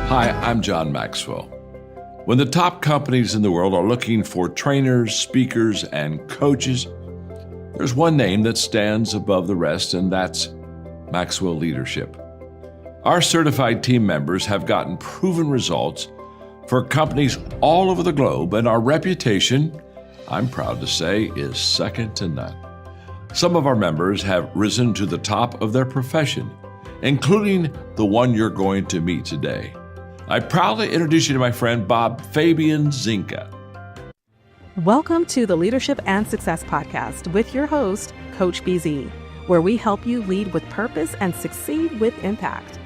Hi, I'm John Maxwell. When the top companies in the world are looking for trainers, speakers, and coaches, there's one name that stands above the rest, and that's Maxwell Leadership. Our certified team members have gotten proven results for companies all over the globe, and our reputation, I'm proud to say, is second to none. Some of our members have risen to the top of their profession, including the one you're going to meet today. I proudly introduce you to my friend Bob Fabian Zinka. Welcome to the Leadership and Success Podcast with your host, Coach BZ, where we help you lead with purpose and succeed with impact.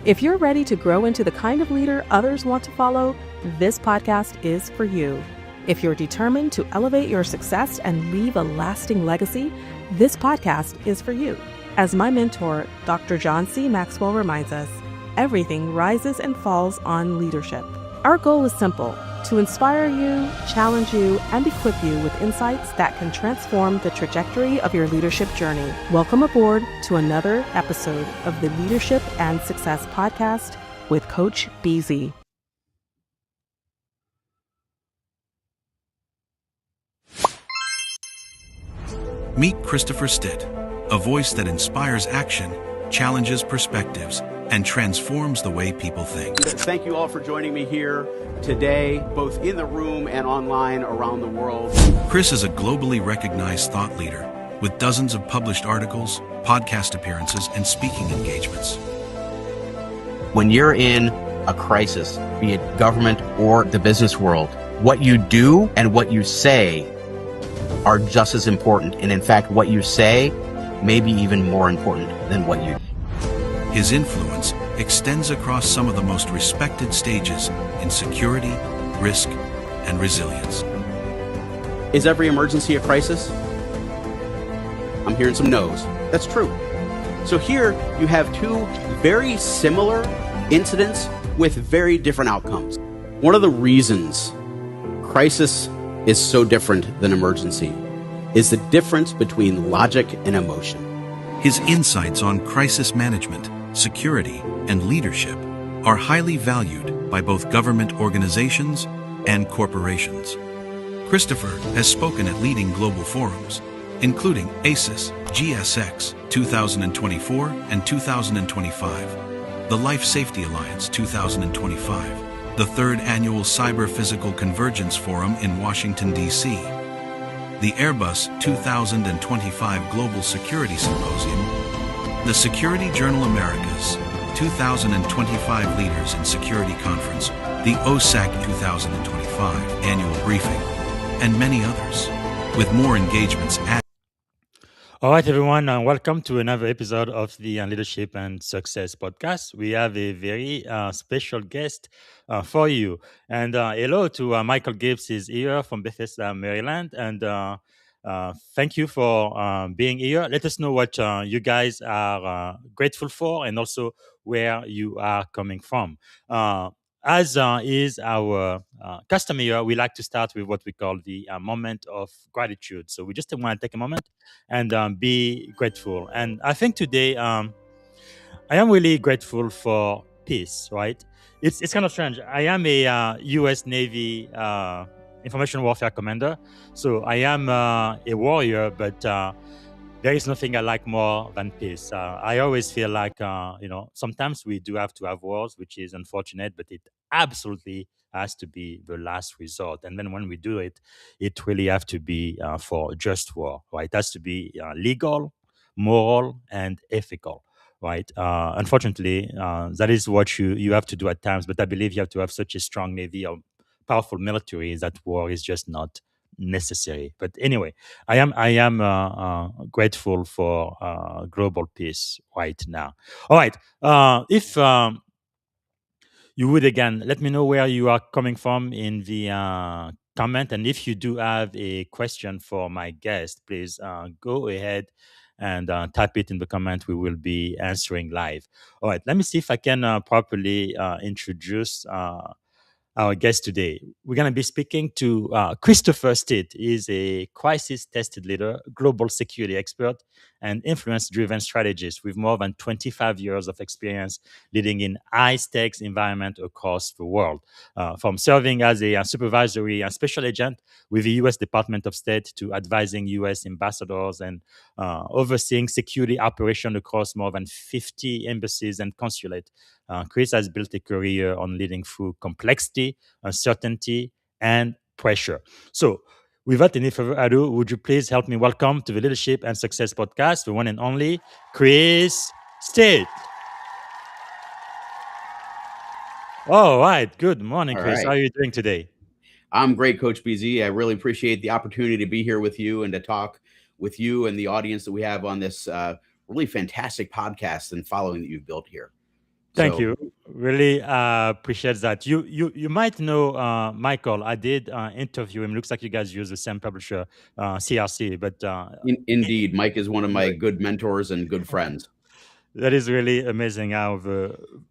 If you're ready to grow into the kind of leader others want to follow, this podcast is for you. If you're determined to elevate your success and leave a lasting legacy, this podcast is for you. As my mentor, Dr. John C. Maxwell reminds us, everything rises and falls on leadership. Our goal is simple: to inspire you, challenge you, and equip you with insights that can transform the trajectory of your leadership journey. Welcome aboard to another episode of the Leadership and Success Podcast with Coach BZ. Meet Christopher Stitt, a voice that inspires action, challenges perspectives, and transforms the way people think. Thank you all for joining me here today, both in the room and online around the world. Chris is a globally recognized thought leader with dozens of published articles, podcast appearances, and speaking engagements. When you're in a crisis, be it government or the business world, what you do and what you say are just as important. And in fact, what you say may be even more important than what you do. His influence extends across some of the most respected stages in security, risk, and resilience. Is every emergency a crisis? I'm hearing some no's. That's true. So here you have two very similar incidents with very different outcomes. One of the reasons crisis is so different than emergency is the difference between logic and emotion. His insights on crisis management, security, and leadership are highly valued by both government organizations and corporations. Christopher has spoken at leading global forums, including ASIS, GSX 2024 and 2025, the Life Safety Alliance 2025, the third annual Cyber Physical Convergence Forum in Washington, D.C., the Airbus 2025 Global Security Symposium, the Security Journal Americas 2025 Leaders in Security Conference, the OSAC 2025 Annual Briefing, and many others, with more engagements at. All right, everyone, welcome to another episode of the Leadership and Success Podcast. We have a very special guest for you. And hello to Michael Gibbs is here from Bethesda, Maryland. And thank you for being here. Let us know what you guys are grateful for and also where you are coming from. As is our custom here, we like to start with what we call the moment of gratitude. So we just want to take a moment and be grateful. And I think today I am really grateful for peace, right? It's kind of strange. I am a U.S. Navy information warfare commander. So I am a warrior, but there is nothing I like more than peace. I always feel like, sometimes we do have to have wars, which is unfortunate, but it absolutely has to be the last resort. And then when we do it, it really have to be for just war, right? It has to be legal, moral, and ethical, right? Unfortunately, that is what you have to do at times. But I believe you have to have such a strong navy or powerful military that war is just not necessary. But anyway, I am grateful for global peace right now. All right. If you would again let me know where you are coming from in the comment, and if you do have a question for my guest, please go ahead and type it in the comment. We will be answering live. All right. Let me see if I can properly introduce our guest today. We're going to be speaking to Christopher Stitt. He's a crisis-tested leader, global security expert, and influence-driven strategist with more than 25 years of experience leading in high-stakes environment across the world. From serving as a supervisory and special agent with the U.S. Department of State to advising U.S. ambassadors and overseeing security operation across more than 50 embassies and consulates. Chris has built a career on leading through complexity, uncertainty, and pressure. So, without any further ado, would you please help me welcome to the Leadership and Success Podcast, the one and only Chris Stitt. All right. Good morning, All Chris. right. How are you doing today? I'm great, Coach BZ. I really appreciate the opportunity to be here with you and to talk with you and the audience that we have on this really fantastic podcast and following that you've built here. Thank So, you. Really appreciate that. You might know Michael. I did interview him. Looks like you guys use the same publisher, CRC. But indeed, Mike is one of my good mentors and good friends. that is really amazing how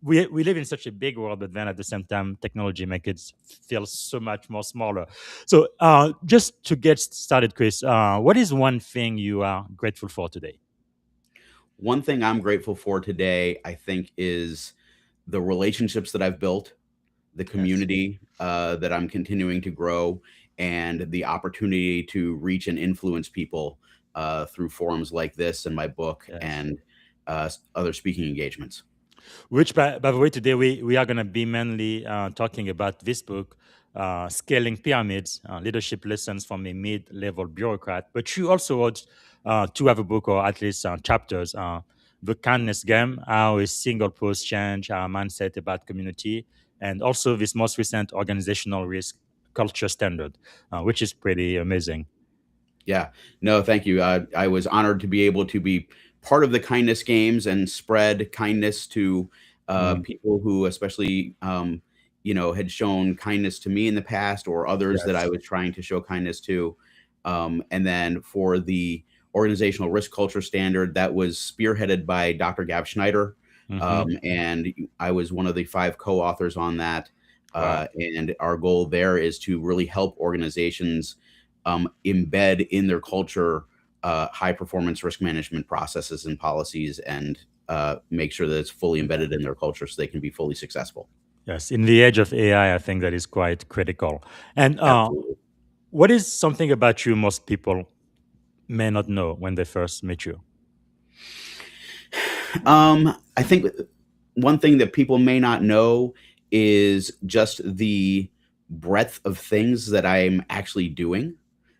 we live in such a big world, but then at the same time, technology makes it feel so much more smaller. So just to get started, Chris, what is one thing you are grateful for today? One thing I'm grateful for today, I think, is the relationships that I've built, the community that I'm continuing to grow, and the opportunity to reach and influence people through forums like this and my book and other speaking engagements. Which, by the way, today we are going to be mainly talking about this book, Scaling Pyramids, Leadership Lessons from a Mid-Level Bureaucrat. But you also wrote two other books, or at least chapters, The Kindness Game, How a Single Post Changed Our Mindset About Community, and also this most recent Organizational Risk Culture Standard, which is pretty amazing. Yeah, no, thank you. I was honored to be able to be part of the kindness games and spread kindness to people who, especially, had shown kindness to me in the past, or others that I was trying to show kindness to. And then for the organizational risk culture standard, that was spearheaded by Dr. Gab Schneider, and I was one of the 5 co-authors on that. And our goal there is to really help organizations embed in their culture high performance risk management processes and policies, and make sure that it's fully embedded in their culture so they can be fully successful. Yes, in the age of AI, I think that is quite critical. And what is something about you most people may not know when they first meet you? I think one thing that people may not know is just the breadth of things that I'm actually doing.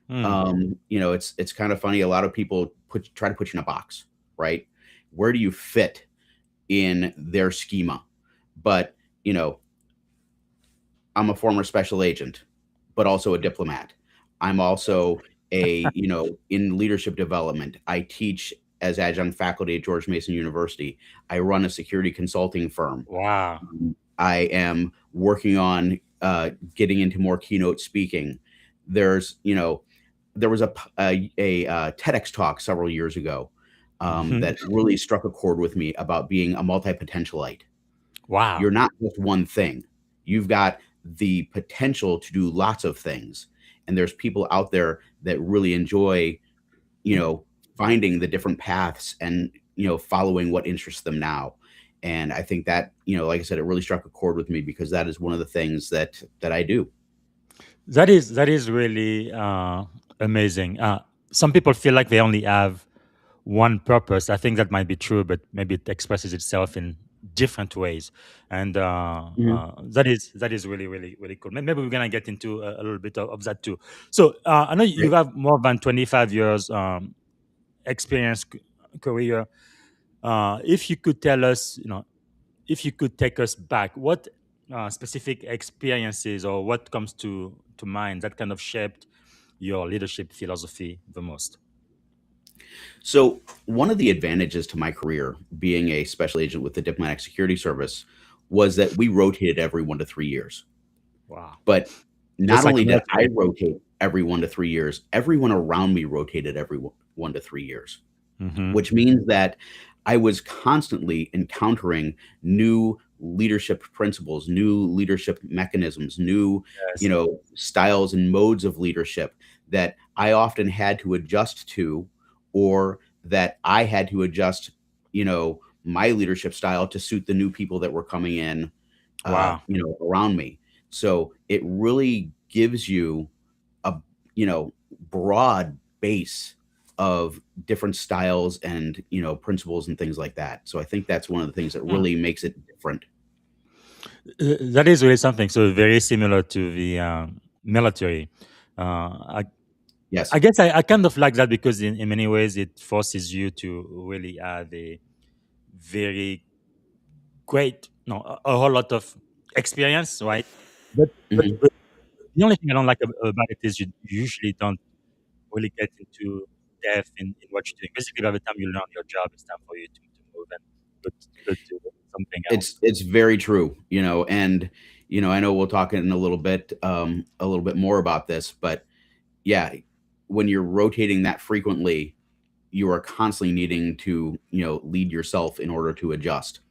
It's kind of funny. A lot of people try to put you in a box, right? Where do you fit in their schema? But, I'm a former special agent, but also a diplomat. I'm also in leadership development. I teach as adjunct faculty at George Mason University. I run a security consulting firm. Wow. I am working on getting into more keynote speaking. There was a TEDx talk several years ago that really struck a chord with me about being a multi-potentialite. Wow. You're not just one thing. You've got the potential to do lots of things. And there's people out there that really enjoy, finding the different paths and, following what interests them now. And I think that, like I said, it really struck a chord with me because that is one of the things that I do. That is really amazing. Some people feel like they only have one purpose. I think that might be true, but maybe it expresses itself in different ways, and that is really, really, really cool. Maybe we're gonna get into a little bit of that too. So I know you have more than 25 years experience career. If you could tell us, if you could take us back, what specific experiences or what comes to mind that kind of shaped your leadership philosophy the most? So one of the advantages to my career being a special agent with the Diplomatic Security Service was that we rotated every 1 to 3 years. Wow. But not only did I rotate every 1 to 3 years, everyone around me rotated every 1 to 3 years, which means that I was constantly encountering new leadership principles, new leadership mechanisms, new, Yes. styles and modes of leadership that I often had to adjust to, or that I had to adjust, my leadership style to suit the new people that were coming in, Wow. around me. So it really gives you a, broad base of different styles and, principles and things like that. So I think that's one of the things that Hmm. really makes it different. That is really something. So very similar to the military. I Yes. guess I kind of like that because in many ways it forces you to really have a very great, no, a whole lot of experience, right? Mhm. But the only thing I don't like about it is you usually don't really get into depth in what you're doing. Basically, by the time you learn your job, it's time for you to move and go to something else. It's very true, and, I know we'll talk in a little bit more about this, but yeah, when you're rotating that frequently, you are constantly needing to, lead yourself in order to adjust.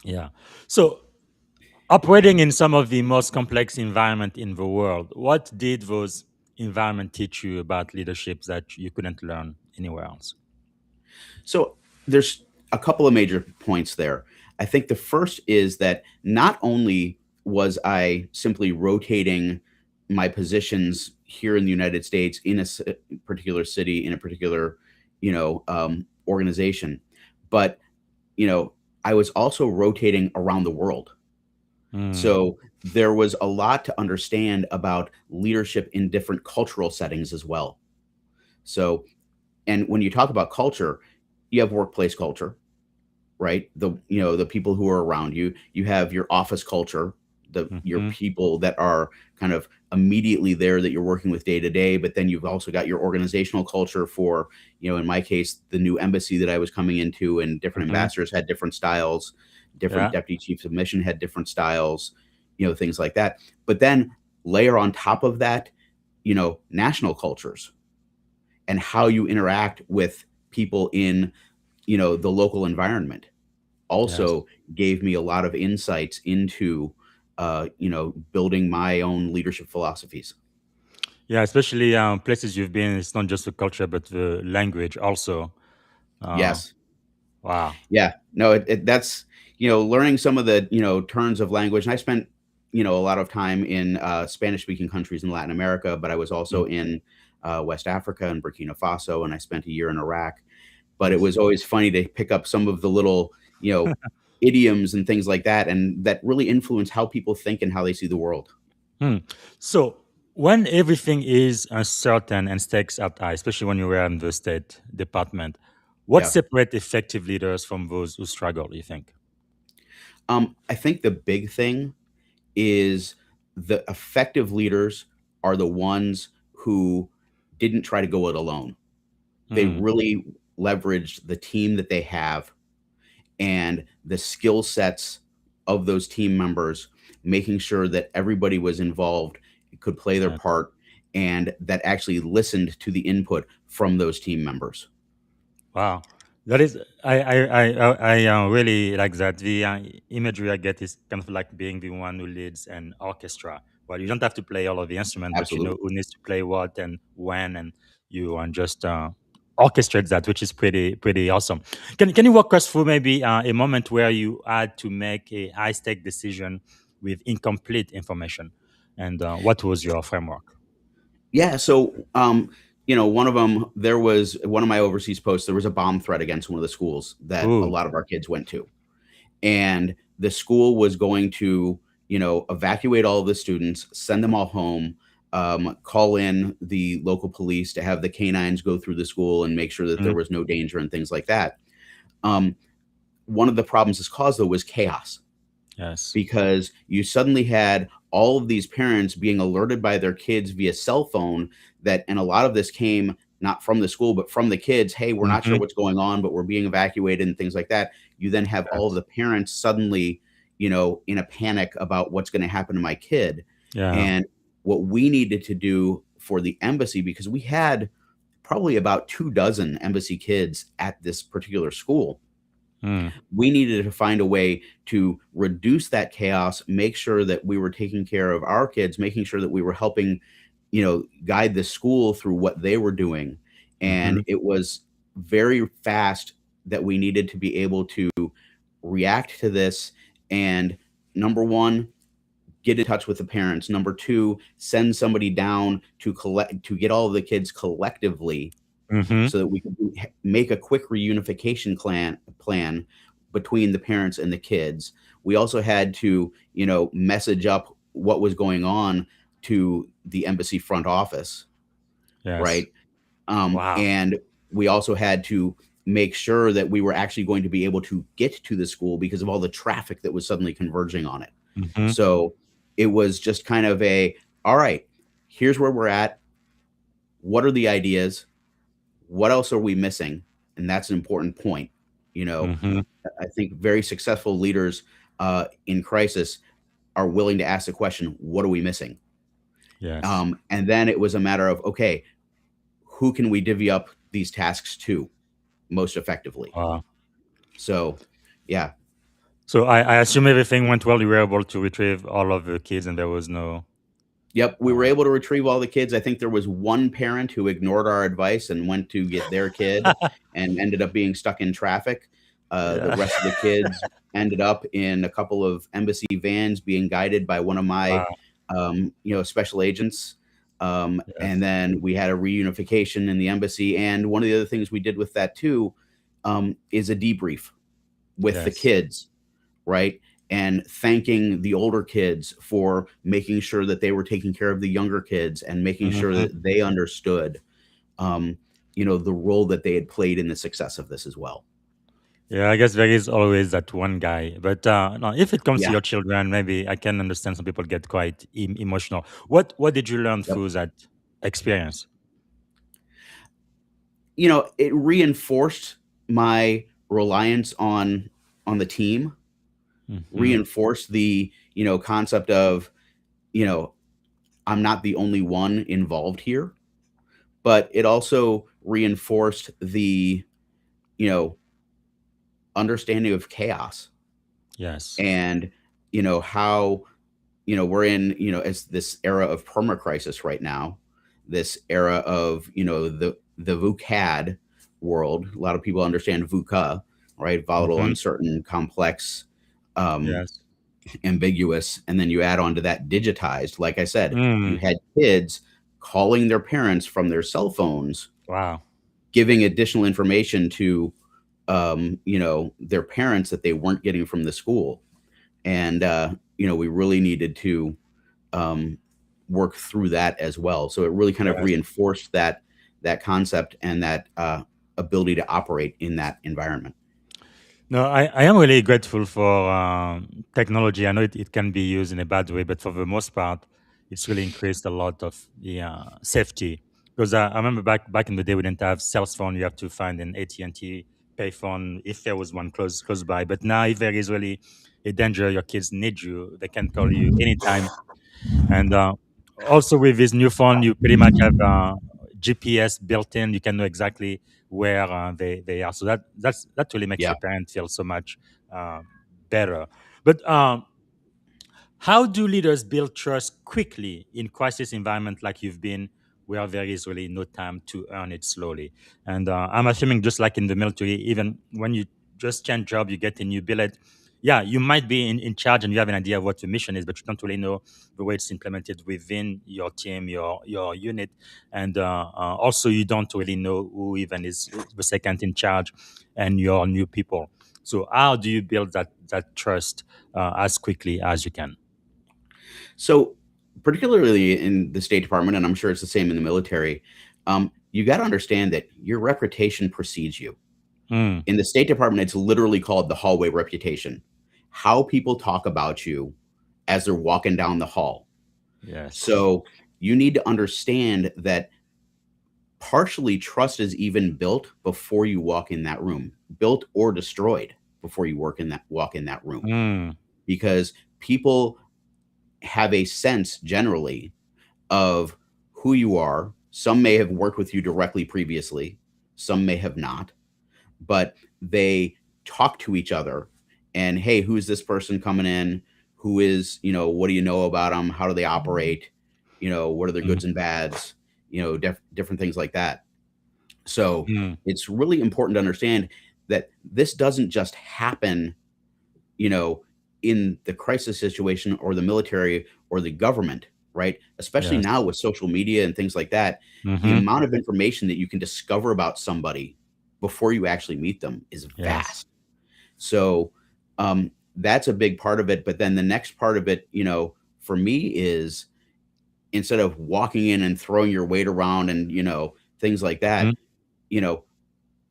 Yeah. So operating in some of the most complex environment in the world, what did those environment teach you about leadership that you couldn't learn anywhere else? So there's a couple of major points there. I think the first is that not only was I simply rotating my positions here in the United States in a particular city, in a particular, organization, but, you know, I was also rotating around the world. Mm, So there was a lot to understand about leadership in different cultural settings as well. So, and when you talk about culture, you have workplace culture, right? The people who are around you. You have your office culture, your mhm, people that are kind of immediately there that you're working with day to day. But then you've also got your organizational culture for, in my case, the new embassy that I was coming into, and different mhm. ambassadors had different styles, different Yeah. deputy chiefs of mission had different styles, things like that. But then layer on top of that, national cultures and how you interact with people in, the local environment Yes. also gave me a lot of insights into, building my own leadership philosophies. Yeah, especially places you've been, it's not just the culture, but the language also. Uh, Yes. wow. Yeah. No, that's, learning some of the, turns of language. And I spent, a lot of time in Spanish speaking countries in Latin America, but I was Mm, also in West Africa and Burkina Faso, and I spent a year in Iraq. But it yes. was always funny to pick up some of the little, idioms and things like that, and that really influence how people think and how they see the world. Hmm. So when everything is uncertain and stakes are high, especially when you were in the State Department, what Yeah. separates effective leaders from those who struggle, you think? I think the big thing is the effective leaders are the ones who didn't try to go it alone. They Hmm. really leveraged the team that they have and the skill sets of those team members, making sure that everybody was involved, could play their Yes. part, and that actually listened to the input from those team members. Wow, that is really like that. The imagery I get is kind of like being the one who leads an orchestra. Well, you don't have to play all of the instrument, but you know Absolutely. who needs to play what and when, and you just orchestrate that, which is pretty awesome. Can you walk us through maybe a moment where you had to make a high stake decision with incomplete information, and what was your framework? Yeah, so, one of them, there was one of my overseas posts, there was a bomb threat against one of the schools that a Ooh. lot of our kids went to. And the school was going to, evacuate all of the students, send them all home, call in the local police to have the canines go through the school and make sure that there Mm, was no danger and things like that. Um, One of the problems this caused, though, was chaos, yes. because you suddenly had all of these parents being alerted by their kids via cell phone that, and a lot of this came not from the school, but from the kids. Hey, we're not sure Hmm. what's going on, but we're being evacuated and things like that. You then have all of Yes. the parents suddenly, in a panic about what's going to happen to my kid. Yeah. And what we needed to do for the embassy, because we had probably about 2 dozen embassy kids at this particular school, Mm. We needed to find a way to reduce that chaos, make sure that we were taking care of our kids, making sure that we were helping, guide the school through what they were doing. Mm-hmm. And it was very fast that we needed to be able to react to this. And number one, get in touch with the parents. Number two, send somebody down to get all of the kids collectively Mm-hmm. so that we could make a quick reunification plan between the parents and the kids. We also had to, message up what was going on to the embassy front office, Yes. right? Wow. And we also had to make sure that we were actually going to be able to get to the school because of all the traffic that was suddenly converging on it. Mm-hmm. So it was just kind of all right, here's where we're at. What are the ideas? What else are we missing? And that's an important point. You know, Mm-hmm. I think very successful leaders in crisis are willing to ask the question, what are we missing? Yes. And then it was a matter of, okay, who can we divvy up these tasks to most effectively? Wow. So, yeah. So I assume everything went well. You were able to retrieve all of the kids, and there was no. Yep, we were Uh, able to retrieve all the kids. I think there was one parent who ignored our advice and went to get their kid and ended up being stuck in traffic. The yeah. rest of the kids ended up in a couple of embassy vans being guided by one of my, Wow. special agents. And Yes. then we had a reunification in the embassy. And one of the other things we did with that too is a debrief with the Yes. kids, right? And thanking the older kids for making sure that they were taking care of the younger kids and making sure Mm-hmm. that they understood, um, the role that they had played in the success of this as well. Yeah, I guess there is always that one guy. But no, if it comes to Yeah. your children, maybe I can understand some people get quite emotional. What did you learn Yep. through that experience? It reinforced my reliance on the team, Mm-hmm. reinforced the, concept of, you know, I'm not the only one involved here, but it also reinforced the, you know, understanding of chaos Yes. and how we're in as this era of perma crisis right now, this era of the VUCAD world. A lot of people understand VUCA, right? Volatile, Mm-hmm. uncertain, complex, um, Yes. ambiguous, and then you add on to that digitized. Like I said, you Mm. had kids calling their parents from their cell phones, Wow. giving additional information to their parents that they weren't getting from the school. And we really needed to um, work through that as well. So it really kind of Yes. reinforced that concept and that ability to operate in that environment. No, I am really grateful for technology. I know it can be used in a bad way, but for the most part, it's really increased a lot of the safety. Because I remember back in the day, we didn't have cell phone. You have to find an AT&T payphone if there was one close by. But now, if there is really a danger, your kids need you. They can call you anytime. And also with this new phone, you pretty much have GPS built in. You can know exactly where they are. So that really makes Yeah. the parent feel so much uh, better. But how do leaders build trust quickly in crisis environment like you've been, where there is really no time to earn it slowly? And I'm assuming just like in the military, even when you just change job, you get a new billet. Yeah, you might be in charge and you have an idea of what your mission is, but you don't really know the way it's implemented within your team, your unit, and also you don't really know who even is the second in charge, and your new people. So how do you build that trust as quickly as you can? So particularly in the State Department, and I'm sure it's the same in the military, you got to understand that your reputation precedes you. Mm, In the State Department, it's literally called the hallway reputation. How people talk about you as they're walking down the hall. yes. So you need to understand that partially trust is even built before you walk in that room, built or destroyed before you walk in that room, Mm, because people have a sense generally of who you are. Some may have worked with you directly previously, some may have not, but they talk to each other and, hey, who's this person coming in? Who is, what do you know about them? How do they operate? What are their goods and bads? Different things like that. So Mm. it's really important to understand that this doesn't just happen, in the crisis situation or the military or the government, right? Especially Yes. now with social media and things like that, the Mm-hmm. amount of information that you can discover about somebody before you actually meet them is Yes. vast. So that's a big part of it. But then the next part of it, for me is instead of walking in and throwing your weight around and, things like that, you know,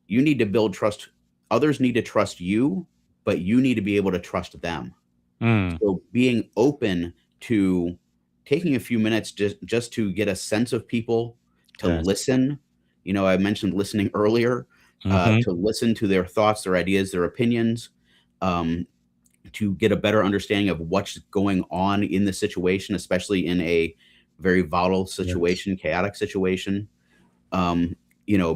you need to build trust. Others need to trust you, but you need to be able to trust them. Mm. So being open to taking a few minutes just to get a sense of people, to Yes. listen. I mentioned listening earlier, Mm-hmm. to listen to their thoughts, their ideas, their opinions, um, to get a better understanding of what's going on in the situation, especially in a very volatile Yes. situation, chaotic situation.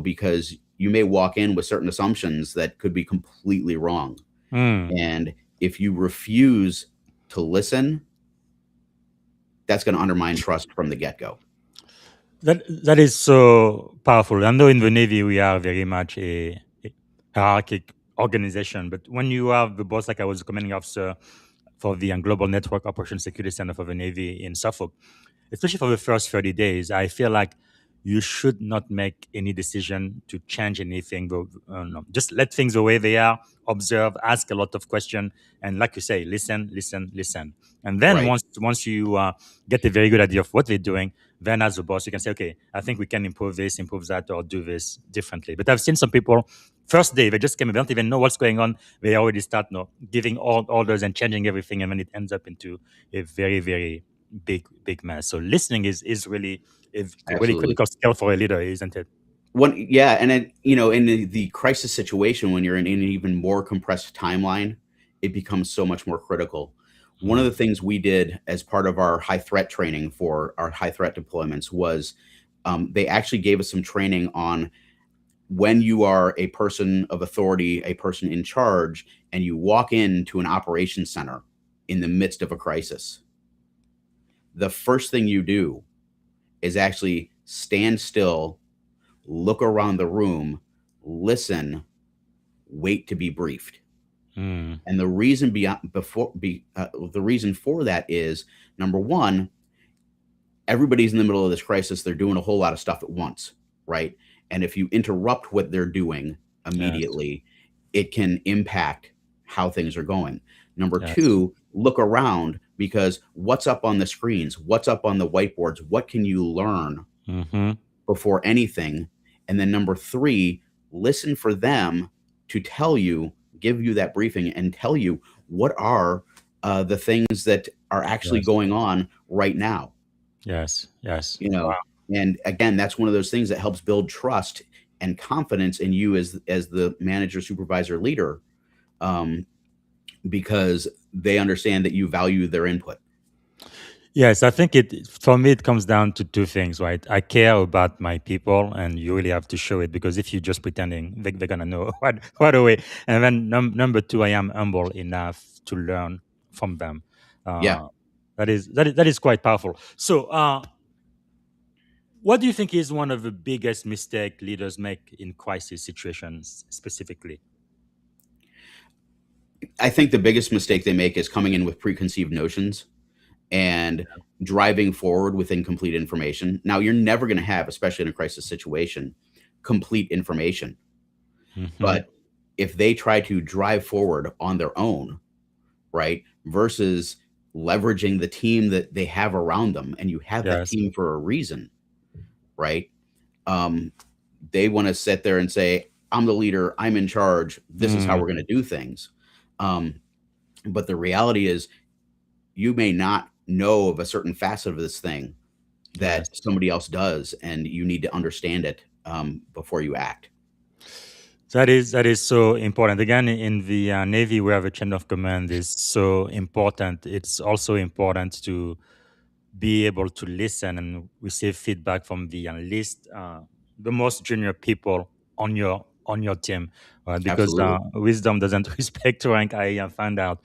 Because you may walk in with certain assumptions that could be completely wrong. Mm. And if you refuse to listen, that's going to undermine trust from the get go. That is so powerful. I know in the Navy we are very much a hierarchic organization, but when you have the boss, like I was the commanding officer for the Global Network Operations Security Center for the Navy in Suffolk, especially for the first 30 days, I feel like you should not make any decision to change anything. No. Just let things the way they are, observe, ask a lot of questions, and like you say, listen, listen, listen. And then Right. once you get a very good idea of what they're doing, then as a boss, you can say, okay, I think we can improve this, improve that, or do this differently. But I've seen some people, first day, they just came, they don't even know what's going on. They already start giving all orders and changing everything, and then it ends up into a very, very big mess. So listening is really a really Absolutely. critical skill for a leader, isn't it? Yeah, and then in the crisis situation, when you're in an even more compressed timeline, it becomes so much more critical. One of Mm. the things we did as part of our high threat training for our high threat deployments was they actually gave us some training on when you are a person of authority, a person in charge, and you walk into an operations center in the midst of a crisis. The first thing you do is actually stand still, look around the room, listen, wait to be briefed. Mm. And the reason the reason for that is number one, everybody's in the middle of this crisis. They're doing a whole lot of stuff at once, right? And if you interrupt what they're doing Yes. immediately, it can impact how things are going. Number Yes. two, look around because what's up on the screens? What's up on the whiteboards? What can you learn Mm-hmm. before anything? And then number three, listen for them to give you that briefing and tell you what are the things that are actually Yes. going on right now. Yes. Yes. you Wow. know and again, that's one of those things that helps build trust and confidence in you as the manager, supervisor, leader, um, because they understand that you value their input. Yes, I think it for me it comes down to two things, right? I care about my people, and you really have to show it because if you're just pretending, they're gonna know right away. And then number two, I am humble enough to learn from them. Yeah, Uh, that is quite powerful. So, what do you think is one of the biggest mistake leaders make in crisis situations specifically? I think the biggest mistake they make is coming in with preconceived notions and driving forward with incomplete information. Now, you're never going to have, especially in a crisis situation, complete information. Hmm. But if they try to drive forward on their own, right, versus leveraging the team that they have around them, and you have that Yes. team for a reason, right? Um, they want to sit there and say, I'm the leader, I'm in charge, this is how Mm, we're going to do things. Um, but the reality is, you may not know of a certain facet of this thing that yes. somebody else does, and you need to understand it before you act. That is so important. Again, in the Navy, where the chain of command is so important, it's also important to be able to listen and receive feedback from the least, the most junior people on your on your team, right? Because Absolutely. wisdom doesn't respect rank. I found out,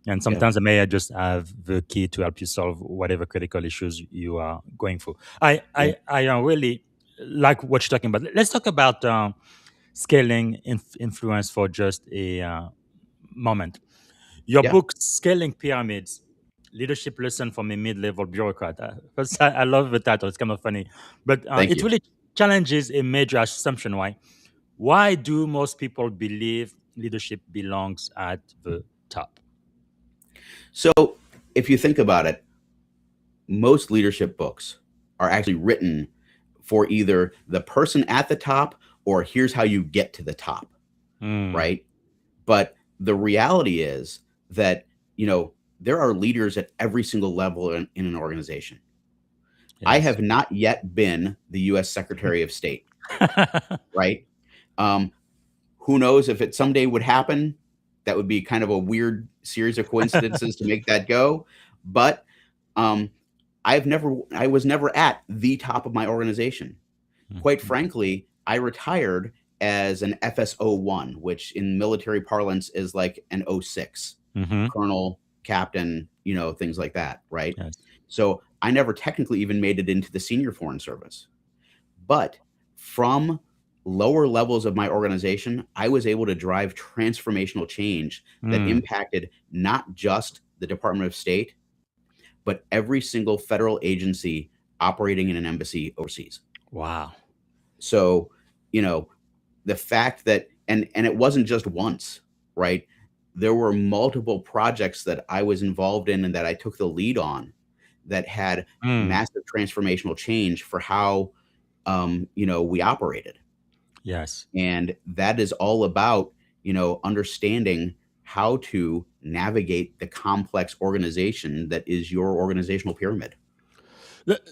and Yeah. sometimes I may just have the key to help you solve whatever critical issues you are going through. Yeah. I really like what you're talking about. Let's talk about scaling influence for just a moment. Your Yeah. book, Scaling Pyramids, Leadership Lesson from a Mid-Level Bureaucrat. First, I love the title. It's kind of funny. But Thank it you. really challenges a major assumption. Why? Why do most people believe leadership belongs at the top? So if you think about it, most leadership books are actually written for either the person at the top or here's how you get to the top, Mm, right? But the reality is that, there are leaders at every single level in an organization. I yes. have not yet been the US Secretary of State, right? Um, who knows if it someday would happen? That would be kind of a weird series of coincidences to make that go. But um, I was never at the top of my organization. Quite frankly, I retired as an FSO1, which in military parlance is like an O6, Mm-hmm. colonel, captain, things like that, right? Yes. So I never technically even made it into the senior foreign service. But from lower levels of my organization, I was able to drive transformational change that Mm, impacted not just the Department of State, but every single federal agency operating in an embassy overseas. wow. So, you know, the fact that and it wasn't just once, right? There were multiple projects that I was involved in and that I took the lead on that had Mm, massive transformational change for how we operated. yes. And that is all about, understanding how to navigate the complex organization that is your organizational pyramid.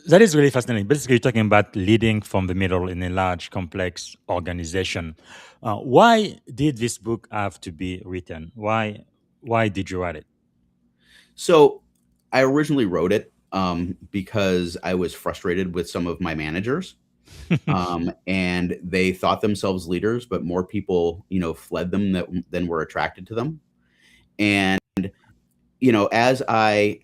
That is really fascinating. Basically, you're talking about leading from the middle in a large, complex organization. Why did this book have to be written? Why did you write it? So I originally wrote it because I was frustrated with some of my managers. And they thought themselves leaders, but more people, fled them than were attracted to them. And, as I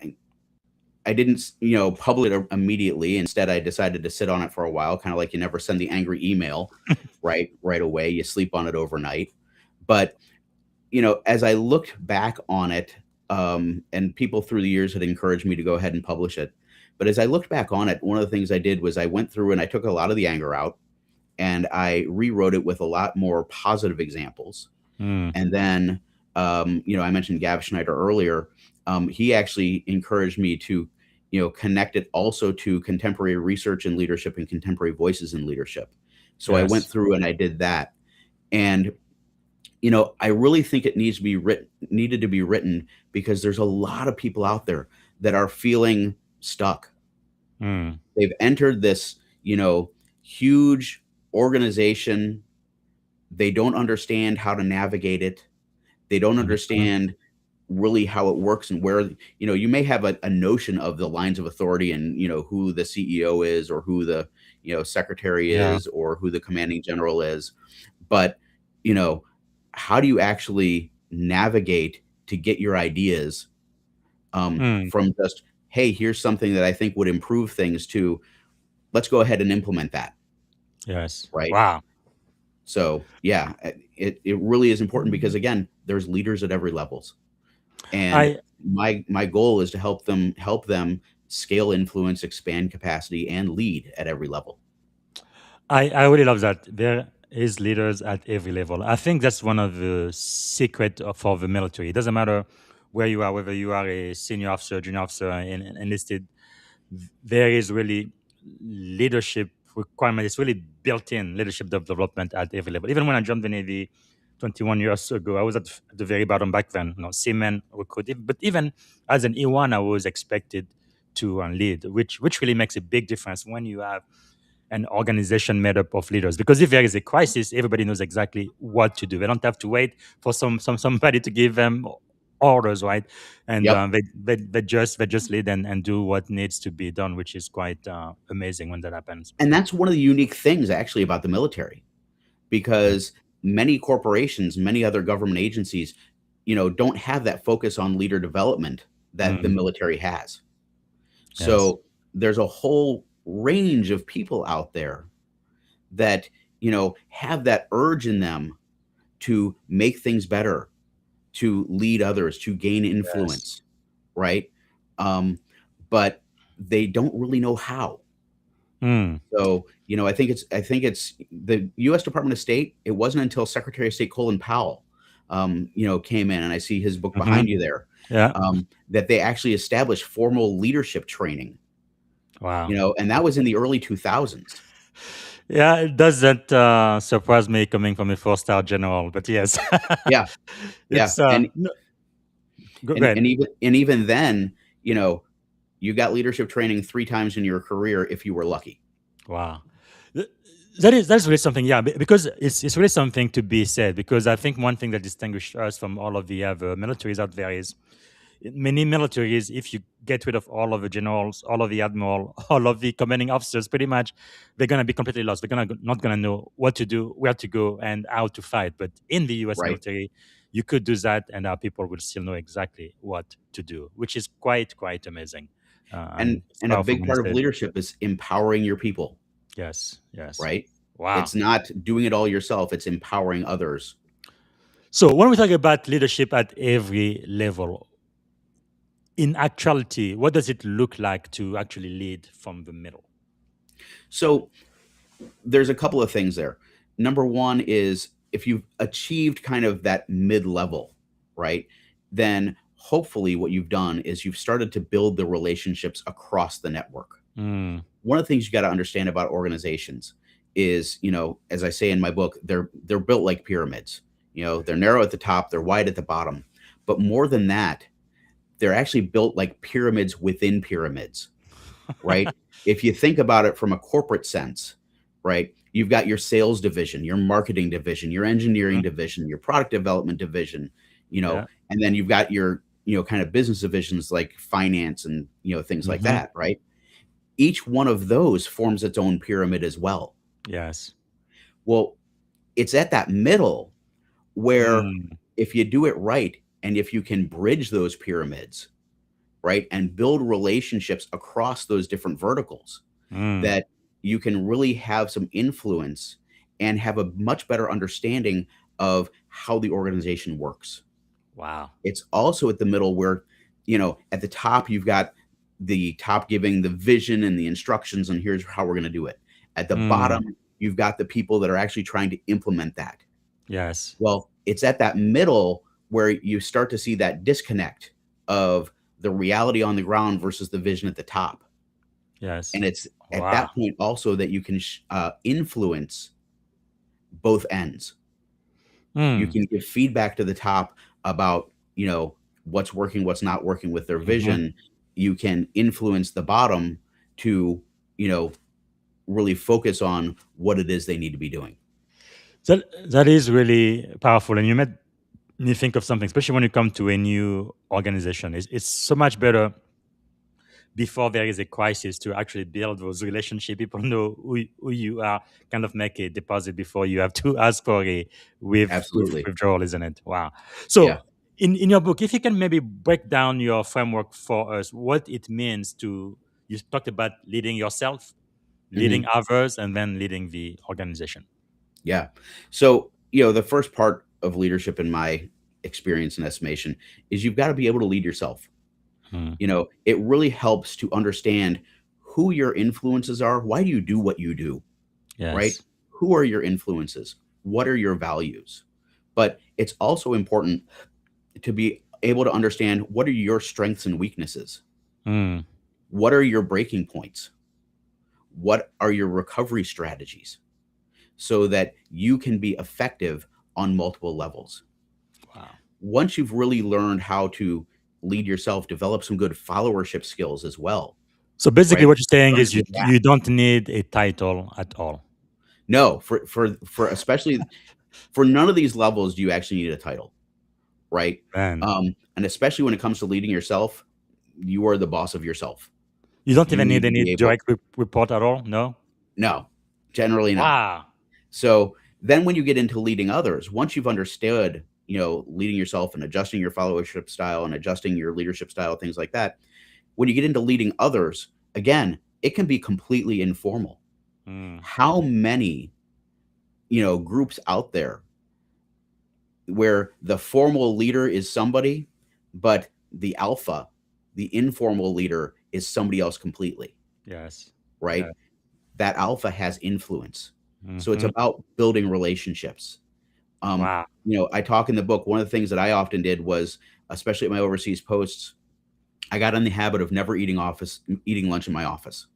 didn't, publish it immediately. Instead, I decided to sit on it for a while, kind of like you never send the angry email right away. You sleep on it overnight. But, as I looked back on it, and people through the years had encouraged me to go ahead and publish it. But as I looked back on it, one of the things I did was I went through and I took a lot of the anger out and I rewrote it with a lot more positive examples. Mm, And then, I mentioned Gav Schneider earlier. He actually encouraged me to, connect it also to contemporary research in leadership and contemporary voices in leadership. So I went yes. through and I did that. And, I really think it needed to be written because there's a lot of people out there that are feeling stuck. Mm, They've entered this, huge organization. They don't understand how to navigate it. They don't mhm. understand really how it works and where, you may have a notion of the lines of authority and, who the CEO is or who the, secretary Yeah. is or who the commanding general is. But, you know, how do you actually navigate to get your ideas Mm, from just, hey, here's something that I think would improve things to let's go ahead and implement that, yes. right? Wow. So yeah, it really is important because again, there's leaders at every levels. And I my goal is to help them scale influence, expand capacity, and lead at every level. I really love that. There is leaders at every level. I think that's one of the secret for the military. It doesn't matter where you are, whether you are a senior officer, junior officer, enlisted. There is really leadership requirement. It's really built-in leadership development at every level. Even when I joined the Navy 21 years ago, I was at the very bottom back then. Seamen recruited, but even as an E1, I was expected to lead, which really makes a big difference when you have an organization made up of leaders. Because if there is a crisis, everybody knows exactly what to do. They don't have to wait for somebody to give them orders, right? And Yep. they just lead and do what needs to be done, which is quite amazing when that happens. And that's one of the unique things actually about the military Mm. because many corporations, many other government agencies, don't have that focus on leader development that the Mm. military has. Yes. So there's a whole range of people out there that, have that urge in them to make things better, to lead others, to gain Yes. influence, right? Um, but they don't really know how. Mm. So, I think it's the U.S. Department of State. It wasn't until Secretary of State Colin Powell, came in, and I see his book Hmm. behind you there, Yeah. that they actually established formal leadership training. Wow. And that was in the early 2000s. Yeah, it doesn't surprise me coming from a four-star general, but yes, Yeah, yeah, it's no, go and ahead. and even then, you got leadership training 3 times in your career if you were lucky. Wow. Th- that's really something, yeah, because it's really something to be said. Because I think one thing that distinguishes us from all of the other militaries out there is in many militaries, if you get rid of all of the generals, all of the admiral, all of the commanding officers, pretty much they're gonna be completely lost. They're gonna not gonna know what to do, where to go, and how to fight. But in the U.S. Right? military, you could do that, and our people will still know exactly what to do, which is quite amazing. And And it's and a powerful big when you part of say, leadership is empowering your people, yes, yes. right? Wow. It's not doing it all yourself, it's empowering others. So when we talk about leadership at every level, in actuality, what does it look like to actually lead from the middle? So, there's a couple of things there. Number 1 is if you've achieved kind of that mid-level, right? Then hopefully what you've done is you've started to build the relationships across the network. Mm, One of the things you gotta understand about organizations is, as I say in my book, they're built like pyramids. They're narrow at the top, they're wide at the bottom. But more than that, they're actually built like pyramids within pyramids, right? If you think about it from a corporate sense, right? You've got your sales division, your marketing division, your engineering mhm, division, your product development division, yeah. and then you've got your, kind of business divisions like finance and, things like Hmm. that, right? Each one of those forms its own pyramid as well. Yes. Well, it's at that middle where Mm, if you do it right and if you can bridge those pyramids, right, and build relationships across those different verticals, mm, that you can really have some influence and have a much better understanding of how the organization works. wow. It's also at the middle where, at the top, you've got the top giving the vision and the instructions, and here's how we're going to do it. At the Mm, bottom, you've got the people that are actually trying to implement that. yes. Well, it's at that middle where you start to see that disconnect of the reality on the ground versus the vision at the top. Yes. And it's at Wow. that point also that you can influence both ends. You Mm, can give feedback to the top about, what's working, what's not working with their mhm. vision. You can influence the bottom to, you know, really focus on what it is they need to be doing. That is really powerful, and you made me think of something, especially when you come to a new organization. It's so much better before there is a crisis to actually build those relationships. People know who you are, kind of make a deposit before you have to ask for a Absolutely. withdrawal, isn't it? Wow. Yeah. So in your book, if you can maybe break down your framework for us, what it means to, you talked about leading yourself, leading Mhm. others, and then leading the organization. Yeah. So, the first part of leadership in my experience and estimation is you've got to be able to lead yourself. Hmm. It really helps to understand who your influences are. Why do you do what you do, right? Yes. Who are your influences? What are your values? But it's also important to be able to understand what are your strengths and weaknesses? Mm, What are your breaking points? What are your recovery strategies so that you can be effective on multiple levels? wow. Once you've really learned how to lead yourself, develop some good followership skills as well, So basically, right? what you're saying Learn is to you adapt. don't need a title at all. No, for especially for none of these levels do you actually need a title, right? Man, And especially when it comes to leading yourself, you are the boss of yourself. you don't You even need need to any be able. direct report at all. No. No, generally not. Wow. So, Then when you get into leading others, once you've understood, leading yourself and adjusting your followership style and adjusting your leadership style, things like that, when you get into leading others, again, it can be completely informal. Mm. How many, groups out there where the formal leader is somebody, but the alpha, the informal leader, is somebody else completely, Yes. right? Yeah. That alpha has influence. So it's Mhm. about building relationships. Wow. I talk in the book, one of the things that I often did was, especially at my overseas posts, I got in the habit of never eating lunch in my office.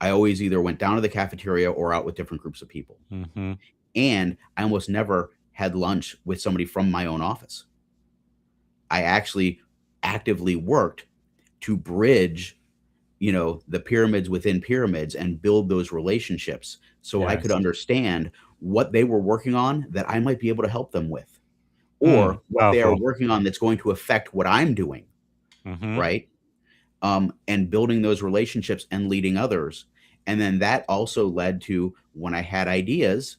I always either went down to the cafeteria or out with different groups of people. Mhm. And I almost never had lunch with somebody from my own office. I actually actively worked to bridge, the pyramids within pyramids and build those relationships so I could Yes. understand what they were working on that I might be able to help them with, Mm. or what they are Powerful. working on that's going to affect what I'm doing, Mhm. right? And building those relationships and leading others. And then that also led to, when I had ideas,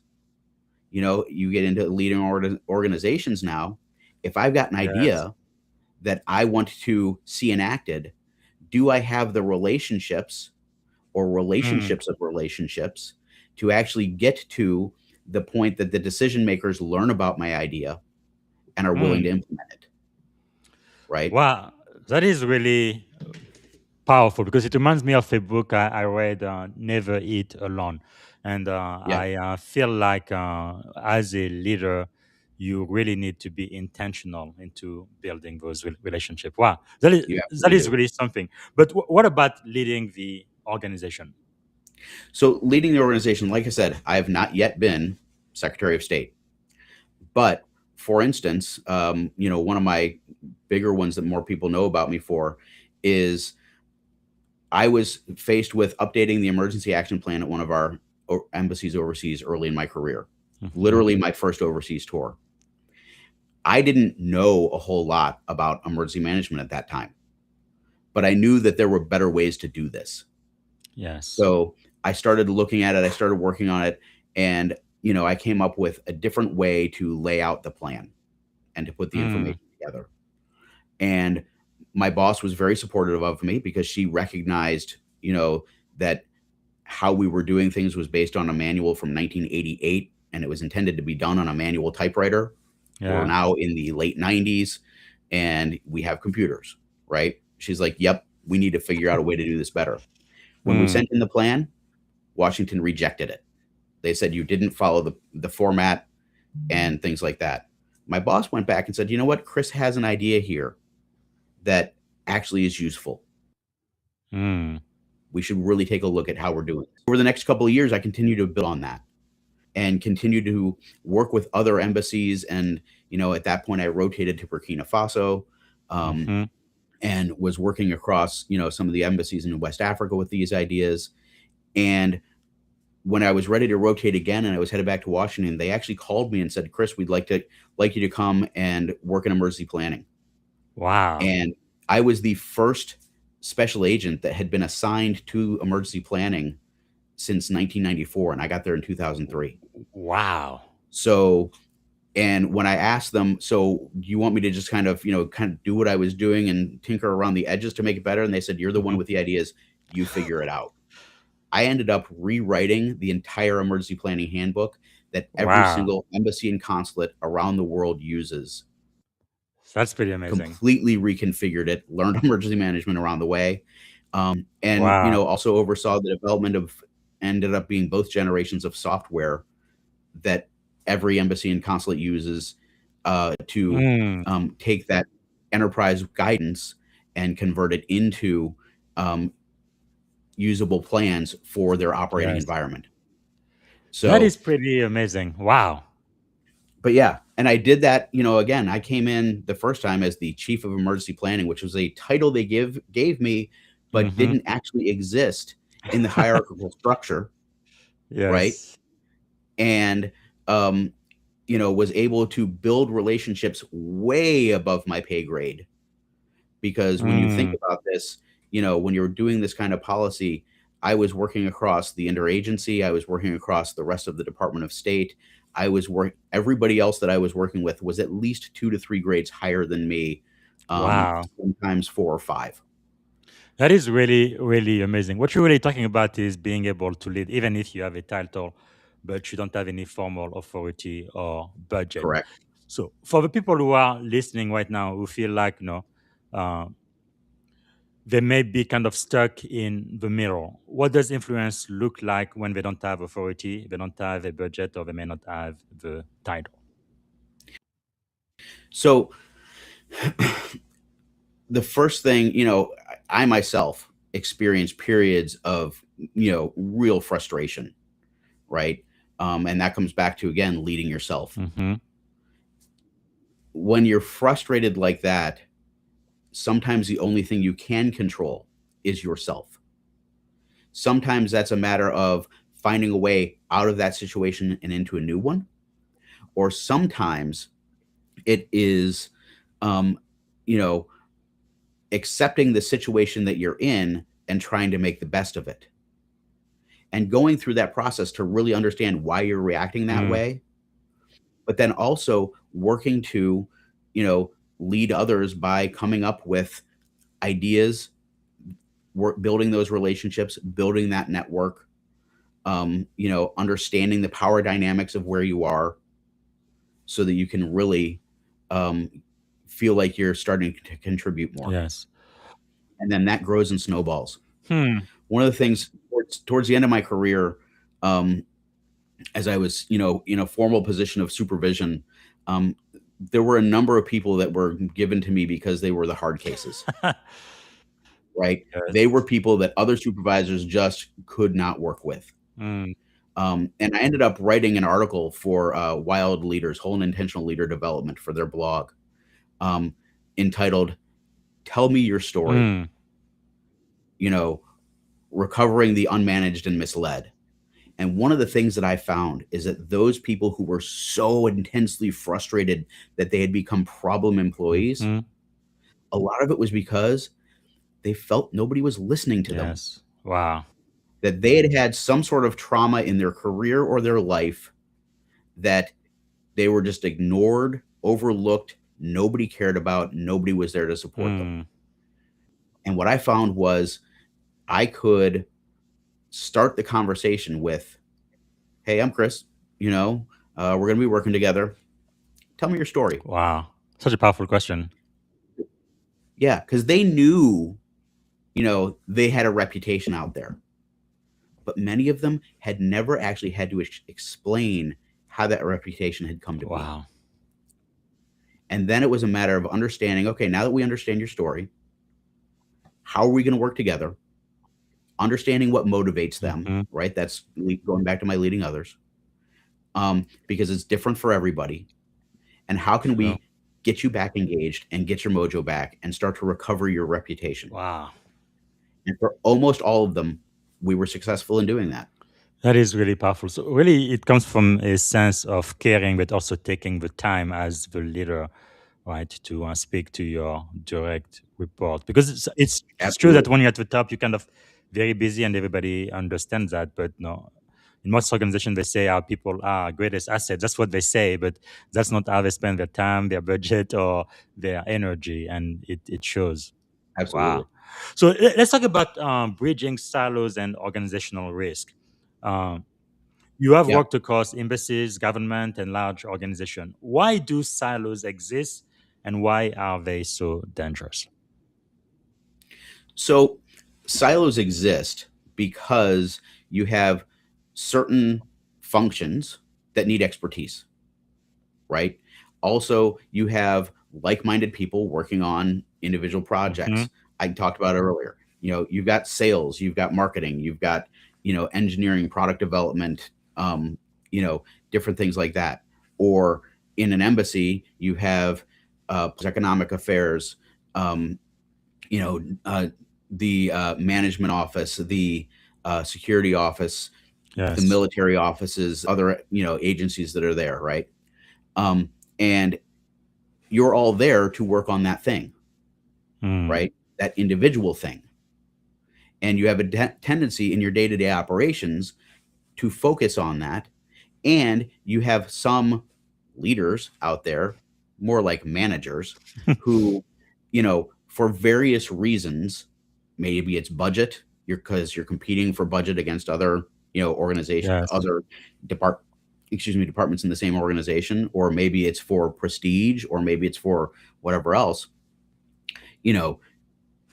you get into leading organizations now. If I've got an Yes. idea that I want to see enacted, do I have the relationships or Mm. relationships of relationships to actually get to the point that the decision makers learn about my idea and are willing to Mm. implement it, right? Wow. That is really powerful because it reminds me of a book I read, Never Eat Alone. And Yeah, I feel like as a leader, you really need to be intentional into building those relationships. Wow, you that absolutely is do. really something. But what about leading the organization? So leading the organization, like I said, I have not yet been Secretary of State. But for instance, one of my bigger ones that more people know about me for is I was faced with updating the emergency action plan at one of our embassies overseas early in my career, Mhm. literally my first overseas tour. I didn't know a whole lot about emergency management at that time, but I knew that there were better ways to do this. Yes. So I started looking at it, I started working on it, and I came up with a different way to lay out the plan and to put the Mm. information together. And my boss was very supportive of me because she recognized, that how we were doing things was based on a manual from 1988 and it was intended to be done on a manual typewriter. We're Yeah. now in the late 90s and we have computers, right? She's like, "Yep, we need to figure out a way to do this better." When we Mm. sent in the plan, Washington rejected it. They said you didn't follow the format and things like that. My boss went back and said, "You know what? Chris has an idea here that actually is useful. Mm. We should really take a look at how we're doing this." Over the next couple of years, I continue to build on that and continue to work with other embassies. And, at that point, I rotated to Burkina Faso, um, Mhm. and was working across, some of the embassies in West Africa with these ideas. And when I was ready to rotate again and I was headed back to Washington, they actually called me and said, "Chris, we'd like you to come and work in emergency planning." Wow. And I was the first special agent that had been assigned to emergency planning since 1994, and I got there in 2003. Wow. So, and when I asked them, "So, do you want me to just kind of do what I was doing and tinker around the edges to make it better?" And they said, "You're the one Mhm. with the ideas. You figure it out." I ended up rewriting the entire emergency planning handbook that every Wow. single embassy and consulate around the world uses. That's pretty amazing. Completely reconfigured it, learned emergency management around the way, and, Wow. also oversaw the development of, ended up being both generations of software that every embassy and consulate uses, to, Mm. take that enterprise guidance and convert it into, um, usable plans for their operating Yes. environment. That So, is pretty amazing. Wow. but yeah, and I did that, again, I came in the first time as the chief of emergency planning, which was a title they gave me, but Mhm. didn't actually exist in the hierarchical structure, right? Yes. And, um, was able to build relationships way above my pay grade. Because when you think Mm. about this, when you're doing this kind of policy, I was working across the interagency, I was working across the rest of the Department of State, everybody else that I was working with was at least 2 to 3 grades higher than me, Wow. sometimes 4 or 5. That is really, really amazing. What you're really talking about is being able to lead, even if you have a title, but you don't have any formal authority or budget. Correct. So, for the people who are listening right now who feel like, uh, they may be kind of stuck in the middle, what does influence look like when they don't have authority, they don't have a budget, or they may not have the title? So the first thing, I myself experienced periods of, real frustration, right? And that comes back to, again, leading yourself. Mm-hmm. When you're frustrated like that, sometimes the only thing you can control is yourself. Sometimes that's a matter of finding a way out of that situation and into a new one. Or sometimes it is, you know, accepting the situation that you're in and trying to make the best of it. And going through that process to really understand why you're reacting that way, but then also working to, lead others by coming up with ideas, building those relationships, building that network, understanding the power dynamics of where you are so that you can really feel like you're starting to contribute more. Yes. And then that grows and snowballs. Hmm. One of the things towards the end of my career, as I was, in a formal position of supervision, there were a number of people that were given to me because they were the hard cases, right? Yes. They were people that other supervisors just could not work with. Mm. And I ended up writing an article for Wild Leaders, Whole and Intentional Leader Development, for their blog, entitled "Tell Me Your Story." Recovering the unmanaged and misled. And one of the things that I found is that those people who were so intensely frustrated that they had become problem employees, a lot of it was because they felt nobody was listening to them. Yes. Wow. That they had had some sort of trauma in their career or their life that they were just ignored, overlooked, nobody cared about, nobody was there to support them. And what I found was I could start the conversation with, "Hey, I'm Chris. We're going to be working together. Tell me your story." Wow. Such a powerful question. Yeah, because they knew, they had a reputation out there. But many of them had never actually had to explain how that reputation had come to be. Wow. And then it was a matter of understanding, okay, now that we understand your story, how are we going to work together? Understanding what motivates them, right? That's going back to my leading others, because it's different for everybody. And how can we get you back engaged and get your mojo back and start to recover your reputation? Wow. And for almost all of them, we were successful in doing that. That is really powerful. So really, it comes from a sense of caring, but also taking the time as the leader, right, to speak to your direct report. Because it's true that when you're at the top, you're kind of very busy, and everybody understands that. But no, in most organizations, they say our people are our greatest asset. That's what they say, but that's not how they spend their time, their budget, or their energy, and it shows. Absolutely. Wow. So let's talk about bridging silos and organizational risk. You have worked across embassies, government, and large organizations. Why do silos exist, and why are they so dangerous? So silos exist because you have certain functions that need expertise, right? Also, you have like-minded people working on individual projects. I talked about it earlier. You've got sales, you've got marketing, you've got, engineering, product development, different things like that. Or in an embassy, you have economic affairs, the management office, the security office, Yes. the military offices, other, agencies that are there, right? And you're all there to work on that thing, right? That individual thing. And you have a tendency in your day-to-day operations to focus on that And you have some leaders out there, more like managers, who, for various reasons, maybe it's budget, because you're competing for budget against other, organization, Yes. other departments in the same organization, or maybe it's for prestige, or maybe it's for whatever else.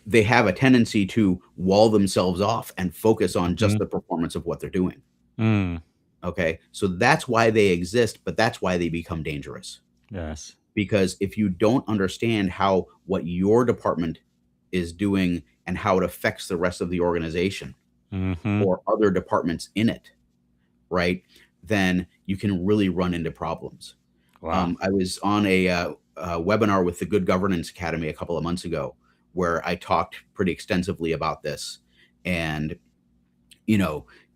They have a tendency to wall themselves off and focus on just the performance of what they're doing. Mm. Okay. So that's why they exist, but that's why they become dangerous. Yes. Because if you don't understand how what your department is doing and how it affects the rest of the organization or other departments in it, right, then you can really run into problems. Wow. I was on a webinar with the Good Governance Academy a couple of months ago, where I talked pretty extensively about this. And,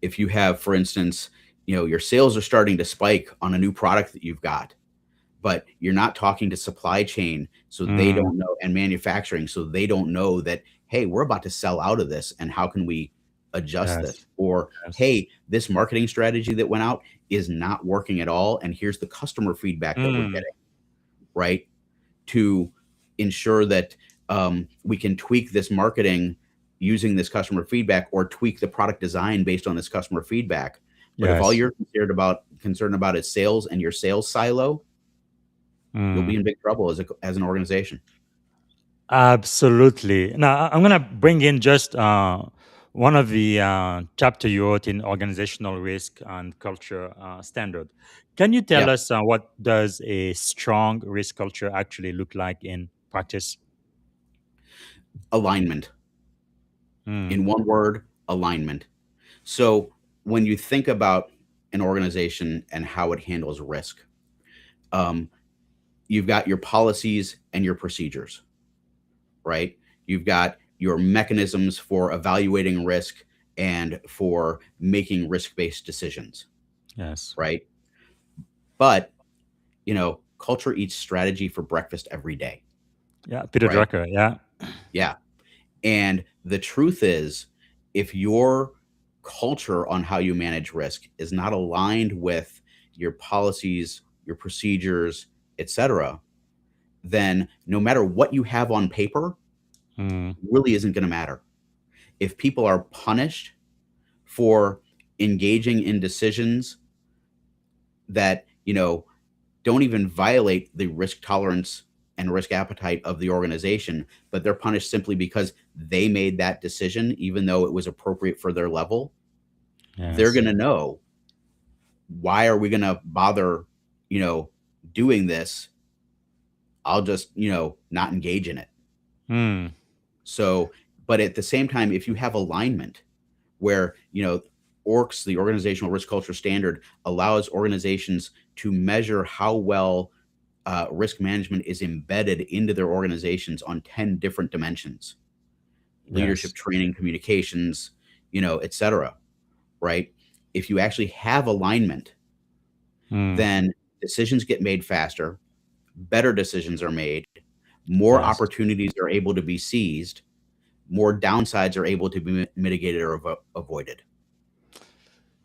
if you have, for instance, your sales are starting to spike on a new product that you've got, but you're not talking to supply chain, so they Mm. don't know, and manufacturing, so they don't know that, hey, we're about to sell out of this, and how can we adjust this? Yes. Or, Yes. hey, this marketing strategy that went out is not working at all, and here's the customer feedback that we're Mm. getting, right? To ensure that we can tweak this marketing using this customer feedback, or tweak the product design based on this customer feedback. But if all Yes. you're concerned about is sales and your sales silo, you'll be Mm. in big trouble as an organization. Absolutely. Now, I'm going to bring in just one of the chapter you wrote in Organizational Risk and Culture Standard. Can you tell Yeah, us what does a strong risk culture actually look like in practice? alignment. Mm. In one word, alignment. So when you think about an organization and how it handles risk, um, you've got your policies and your procedures, right? You've got your mechanisms for evaluating risk and for making risk-based decisions, Yes. right? But, culture eats strategy for breakfast every day, Yeah. Peter right? Drucker. Yeah. Yeah. And the truth is, if your culture on how you manage risk is not aligned with your policies, your procedures, etc., then no matter what you have on paper Mm. really isn't going to matter. If people are punished for engaging in decisions that, don't even violate the risk tolerance and risk appetite of the organization, but they're punished simply because they made that decision, even though it was appropriate for their level, they're Yes. going to know, why are we going to bother, doing this? I'll just, not engage in it. Mm. So, but at the same time, if you have alignment where, ORCS, the Organizational Risk Culture Standard, allows organizations to measure how well risk management is embedded into their organizations on 10 different dimensions: leadership, Yes. training, communications, etc. Right? If you actually have alignment, Mm. then decisions get made faster, better decisions are made, more Yes. opportunities are able to be seized, more downsides are able to be mitigated or avoided.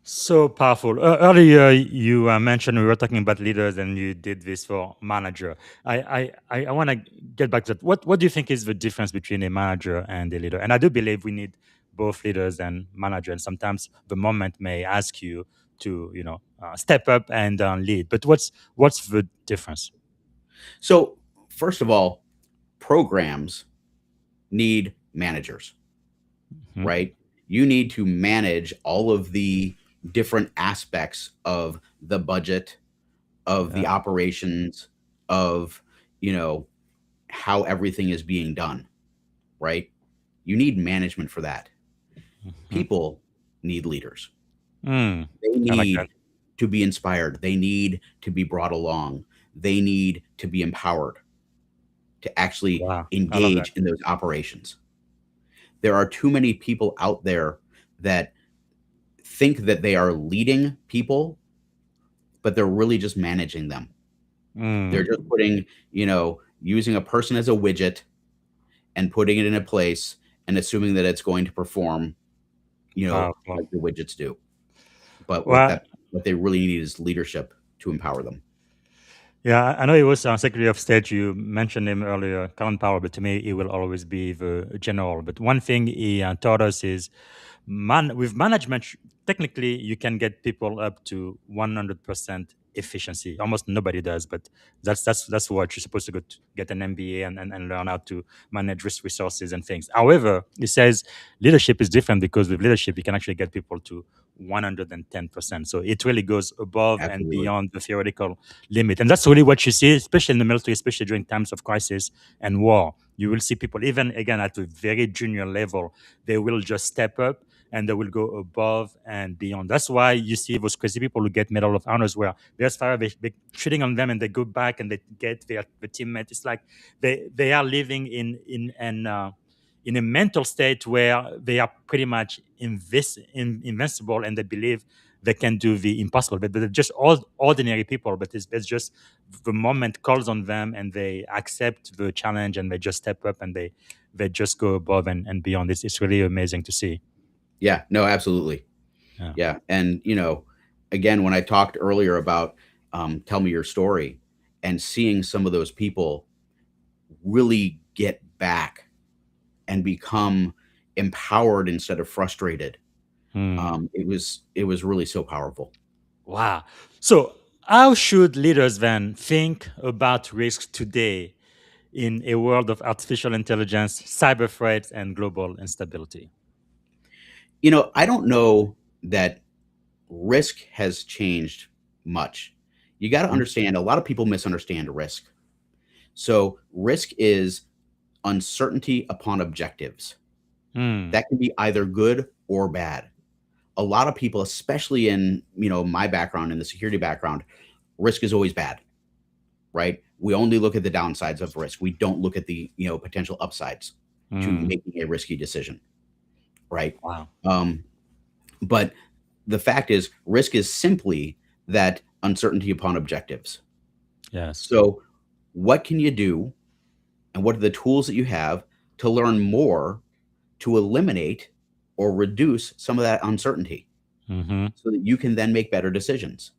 So powerful. Earlier, you mentioned we were talking about leaders, and you did this for manager. I want to get back to that. What do you think is the difference between a manager and a leader? And I do believe we need both leaders and manager. And sometimes the moment may ask you to, step up and lead. But what's the difference? So, first of all, programs need managers, Mhm. right? You need to manage all of the different aspects of the budget, of Yeah. the operations, of, how everything is being done, right? You need management for that. Mhm. People need leaders. Mm. They I like that. need to be inspired. They need to be brought along. They need to be empowered to actually Wow. I love that. engage in those operations. There are too many people out there that think that they are leading people, but they're really just managing them. They're Mm. just putting, using a person as a widget and putting it in a place and assuming that it's going to perform, Powerful. like the widgets do. But what Well, that what they really need is leadership to empower them. Yeah, I know he was Secretary of State. You mentioned him earlier, Colin Powell, but to me, he will always be the general. But one thing he taught us is with management, technically, you can get people up to 100% efficiency. Almost nobody does, but that's what you're supposed to go to get an MBA and learn how to manage resources and things. However, he says leadership is different because with leadership, you can actually get people to 110%. So it really goes above and Absolutely. beyond the theoretical limit. And that's really what you see, especially in the military, especially during times of crisis and war. You will see people, even again at a very junior level, they will just step up and they will go above and beyond. That's why you see those crazy people who get Medal of Honors where there's fire, they shooting on them and they go back and they get the teammate. It's like they are living in a mental state where they are pretty much invincible and they believe they can do the impossible. But they're just all ordinary people. But it's just the moment calls on them and they accept the challenge and they just step up and they just go above and beyond. It's really amazing to see. Yeah, no, absolutely. Yeah. Yeah. And, again, when I talked earlier about tell me your story and seeing some of those people really get back and become empowered instead of frustrated, it was really so powerful. Wow. So, how should leaders then think about risks today in a world of artificial intelligence, cyber threats, and global instability? I don't know that risk has changed much. You got to Mhm. understand, a lot of people misunderstand risk. So, risk is uncertainty upon objectives. Mm, That can be either good or bad. A lot of people, especially in, my background, in the security background, risk is always bad, right? We only look at the downsides of risk. We don't look at the, potential upsides to mm. making a risky decision, right? Wow. Um, but the fact is, risk is simply that uncertainty upon objectives. Yes. So, what can you do, and what are the tools that you have to learn more to eliminate or reduce some of that uncertainty Hmm. so that you can then make better decisions?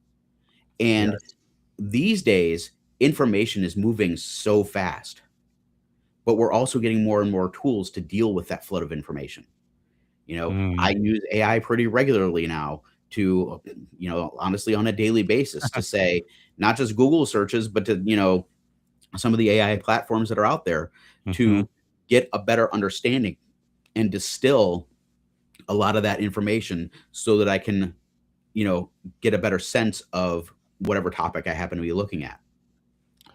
And Yes. these days, information is moving so fast, but we're also getting more and more tools to deal with that flood of information. I Mm. use AI pretty regularly now to, honestly, on a daily basis to say, not just Google searches, but to, some of the AI platforms that are out there Hmm. to get a better understanding and distill a lot of that information so that I can, you know, get a better sense of whatever topic I happen to be looking at,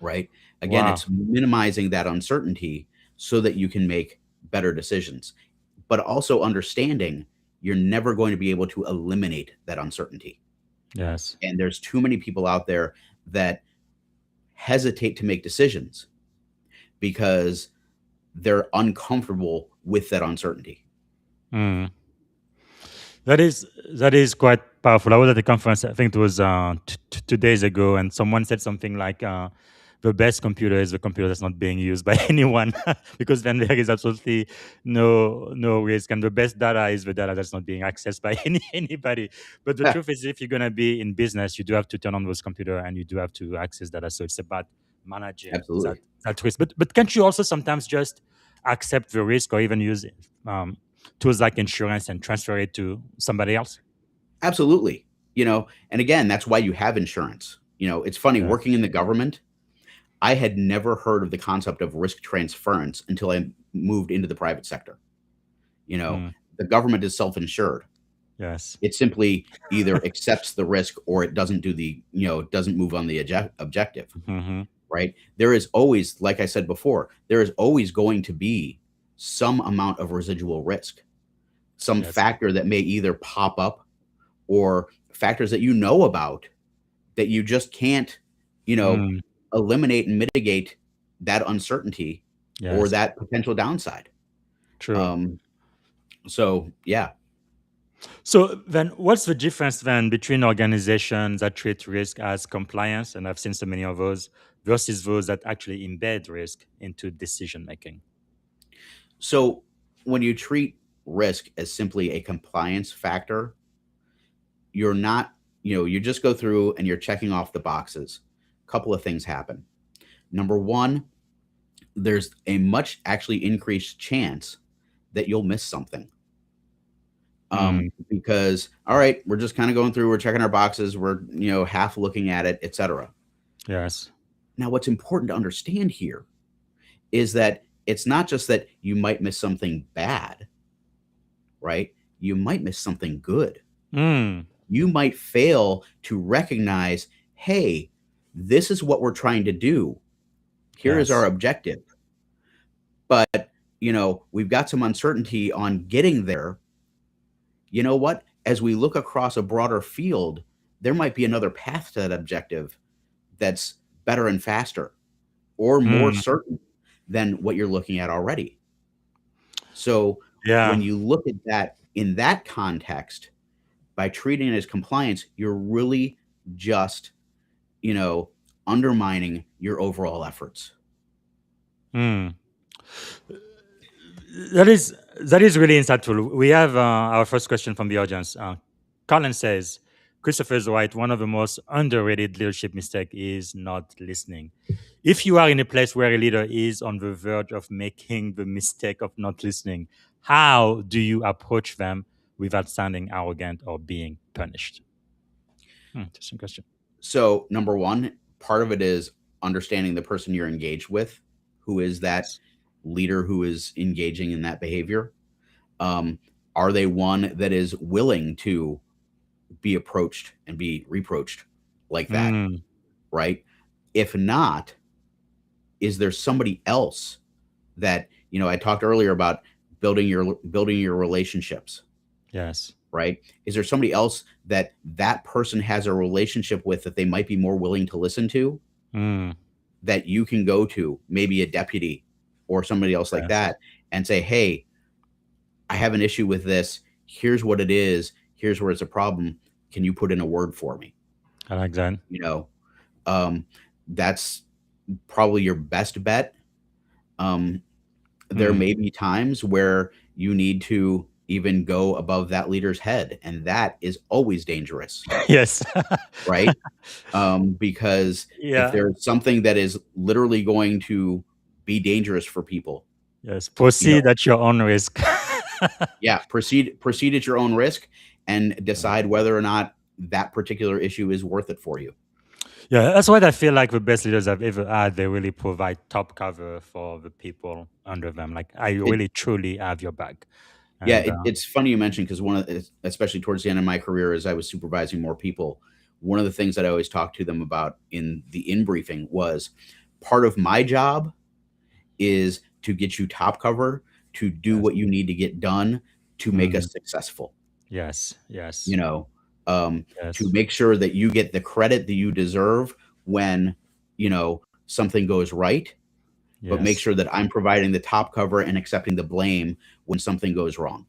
right? Again, Wow. it's minimizing that uncertainty so that you can make better decisions, but also understanding you're never going to be able to eliminate that uncertainty. Yes. And there's too many people out there that hesitate to make decisions because they're uncomfortable with that uncertainty. Mm. That is quite powerful. I was at a conference. I think it was 2 days ago, and someone said something like, "The best computer is the computer that's not being used by anyone," because then there is absolutely no risk, and the best data is the data that's not being accessed by anybody. But the truth is, if you're gonna be in business, you do have to turn on those computer and you do have to access data. So it's about managing that Absolutely. that risk. But can't you also sometimes just accept the risk or even use um, tools like insurance and transfer it to somebody else? Absolutely. And again, that's why you have insurance. It's funny Yeah. working in the government. I had never heard of the concept of risk transference until I moved into the private sector. You know, Mm, the government is self-insured. yes. It simply either accepts the risk or it doesn't doesn't move on the objective, Hmm. right? There is always, like I said before, there is always going to be some amount of residual risk, some Yes. factor that may either pop up or factors that you know about that you just can't, you know, Mm, eliminate and mitigate that uncertainty or yes. that potential downside. True. Um, so yeah. So then, what's the difference then between organizations that treat risk as compliance, and I've seen so many of those, versus those that actually embed risk into decision making? So when you treat risk as simply a compliance factor, you're not you just go through and you're checking off the boxes. A couple of things happen. Number one, there's a much actually increased chance that you'll miss something. Because, all right, we're just kind of going through, we're checking our boxes, we're, half looking at it, etc. Yes. Now, what's important to understand here is that it's not just that you might miss something bad, right? You might miss something good. You might fail to recognize, hey, this is what we're trying to do. Here is our objective. But, we've got some uncertainty on getting there. You know what? As we look across a broader field, there might be another path to that objective that's better and faster or more certain than what you're looking at already. So when you look at that in that context, by treating it as compliance, you're really just, undermining your overall efforts. That is really insightful. We have our first question from the audience. Colin says, Christopher's right. One of the most underrated leadership mistakes is not listening. If you are in a place where a leader is on the verge of making the mistake of not listening, how do you approach them without sounding arrogant or being punished? Interesting question. So, number one, part of it is understanding the person you're engaged with, who is that leader who is engaging in that behavior. Are they one that is willing to be approached and be reproached like that? Right? If not, is there somebody else that, I talked earlier about building your relationships. Yes. Right? Is there somebody else that person has a relationship with that they might be more willing to listen to, that you can go to, maybe a deputy or somebody else like that, and say, hey, I have an issue with this. Here's what it is. Here's where it's a problem. Can you put in a word for me? I like that. That's probably your best bet. There may be times where you need to even go above that leader's head, and that is always dangerous. Yes. Right? Because if there's something that is literally going to be dangerous for people. Yes. Proceed at your own risk. Yeah. Proceed at your own risk and decide whether or not that particular issue is worth it for you. Yeah, that's what I feel like the best leaders I've ever had. They really provide top cover for the people under them. Like, I really, truly have your back. And, it's funny you mentioned, because especially towards the end of my career, as I was supervising more people, one of the things that I always talked to them about in the in-briefing was part of my job is to get you top cover, to do what you need to get done to make us successful. Yes. To make sure that you get the credit that you deserve when, something goes right, but make sure that I'm providing the top cover and accepting the blame when something goes wrong.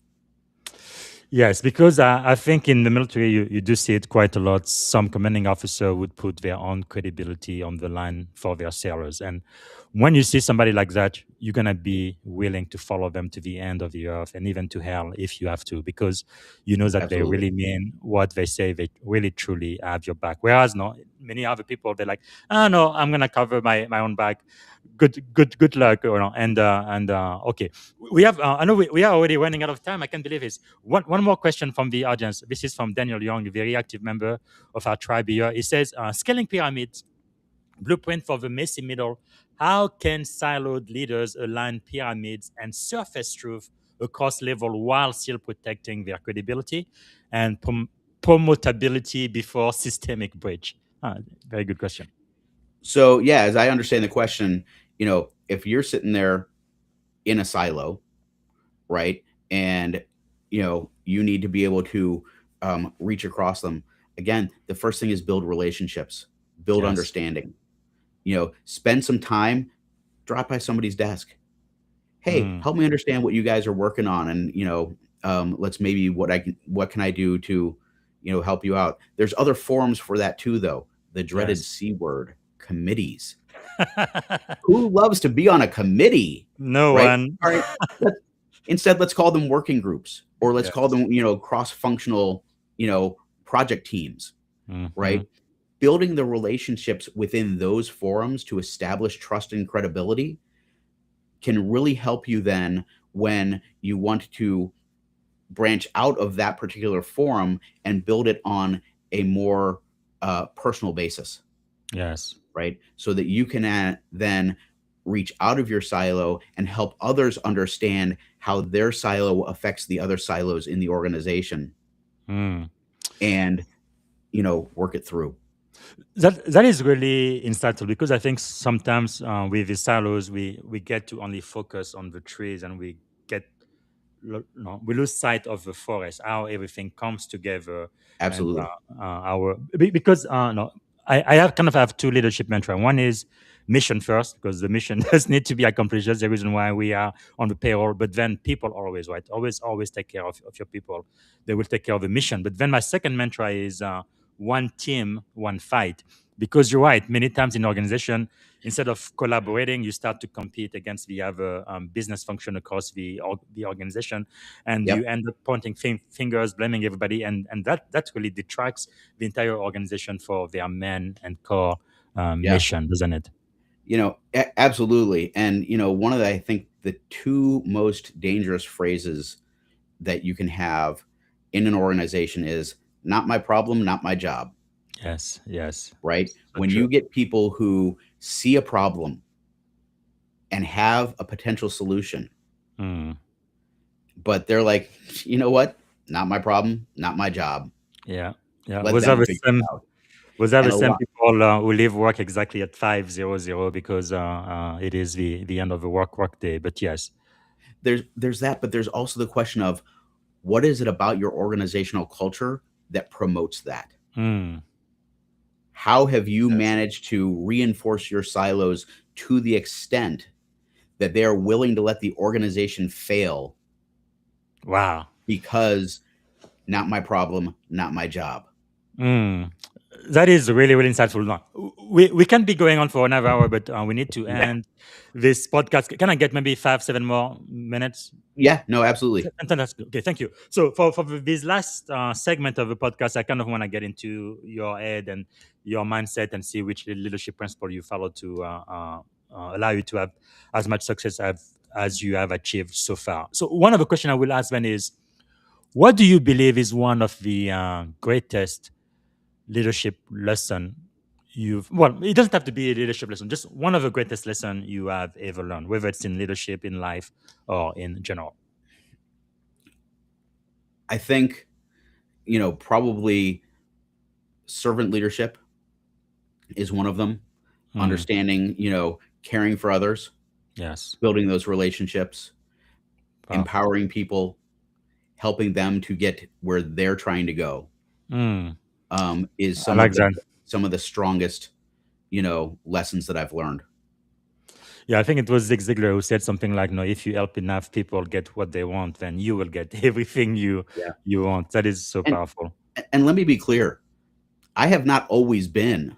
Yes, because I think in the military, you do see it quite a lot. Some commanding officer would put their own credibility on the line for their sailors. And when you see somebody like that, you're going to be willing to follow them to the end of the earth and even to hell if you have to, because you know that they really mean what they say. They really, truly have your back. Whereas many other people, they're like, no, I'm going to cover my own back. Good luck. Okay. We have, I know we are already running out of time. I can't believe this. One more question from the audience. This is from Daniel Young, a very active member of our tribe here. He says, scaling pyramids, blueprint for the messy middle. How can siloed leaders align pyramids and surface truth across level while still protecting their credibility and promotability before systemic breach? Very good question. So, as I understand the question, if you're sitting there in a silo, right, and, you need to be able to reach across them. Again, the first thing is build relationships, build understanding, spend some time, drop by somebody's desk. Hey, help me understand what you guys are working on. And, let's maybe what can I do to, help you out? There's other forums for that too, though. The dreaded C word, committees. Who loves to be on a committee? No right? one. All right. Instead, let's call them working groups, or let's call them, cross-functional, project teams. Mm-hmm. right? Building the relationships within those forums to establish trust and credibility can really help you then when you want to branch out of that particular forum and build it on a more personal basis, Yes. right? So that you can then reach out of your silo and help others understand how their silo affects the other silos in the organization Mm. and, work it through. That is really insightful because I think sometimes with the silos we get to only focus on the trees and we get no, we lose sight of the forest, how everything comes together, and Absolutely. because no, I have kind of have two leadership mantra. One is mission first because the mission does need to be accomplished. That's the reason why we are on the payroll. But then people always right, always take care of your people. They will take care of the mission. But then my second mantra is one team, one fight. Because you're right, many times in organization, instead of collaborating, you start to compete against the other business function across the organization, and you Yep. end up pointing fingers, blaming everybody, and that really detracts the entire organization for their main and core Yeah. mission, doesn't it? Absolutely. And, one of I think the two most dangerous phrases that you can have in an organization is not my problem, not my job, Yes, yes, right? so When true. you get people who see a problem and have a potential solution, Mm, but they're like, you know what? Not my problem, not my job. yeah, yeah. Let them figure it out. Was that And the a same lot people who leave work exactly at 5:00 because it is the end of the work day? But yes, there's that, but there's also the question of what is it about your organizational culture that promotes that? mm, How have you yes, managed to reinforce your silos to the extent that they are willing to let the organization fail wow. because not my problem, not my job? Mm. That is really, really insightful. No, we can be going on for another hour, but we need to Yeah. end this podcast. Can I get maybe 5, 7 more minutes? Yeah, no, absolutely. Fantastic. Okay, thank you. So for this last segment of the podcast, I kind of want to get into your head and your mindset and see which leadership principle you follow to allow you to have as much success as you have achieved so far. So one of the questions I will ask then is, what do you believe is one of the greatest leadership lesson it doesn't have to be a leadership lesson, just one of the greatest lesson you have ever learned, whether it's in leadership, in life, or in general? I think, probably servant leadership is one of them. Mm, Understanding, caring for others, yes, building those relationships, powerful. empowering people, helping them to get where they're trying to go, Mm, is I like that. some of the strongest, lessons that I've learned. Yeah, I think it was Zig Ziglar who said something like, "No, if you help enough people get what they want, then you will get everything Yeah. you want." That is so And powerful. and let me be clear, I have not always been,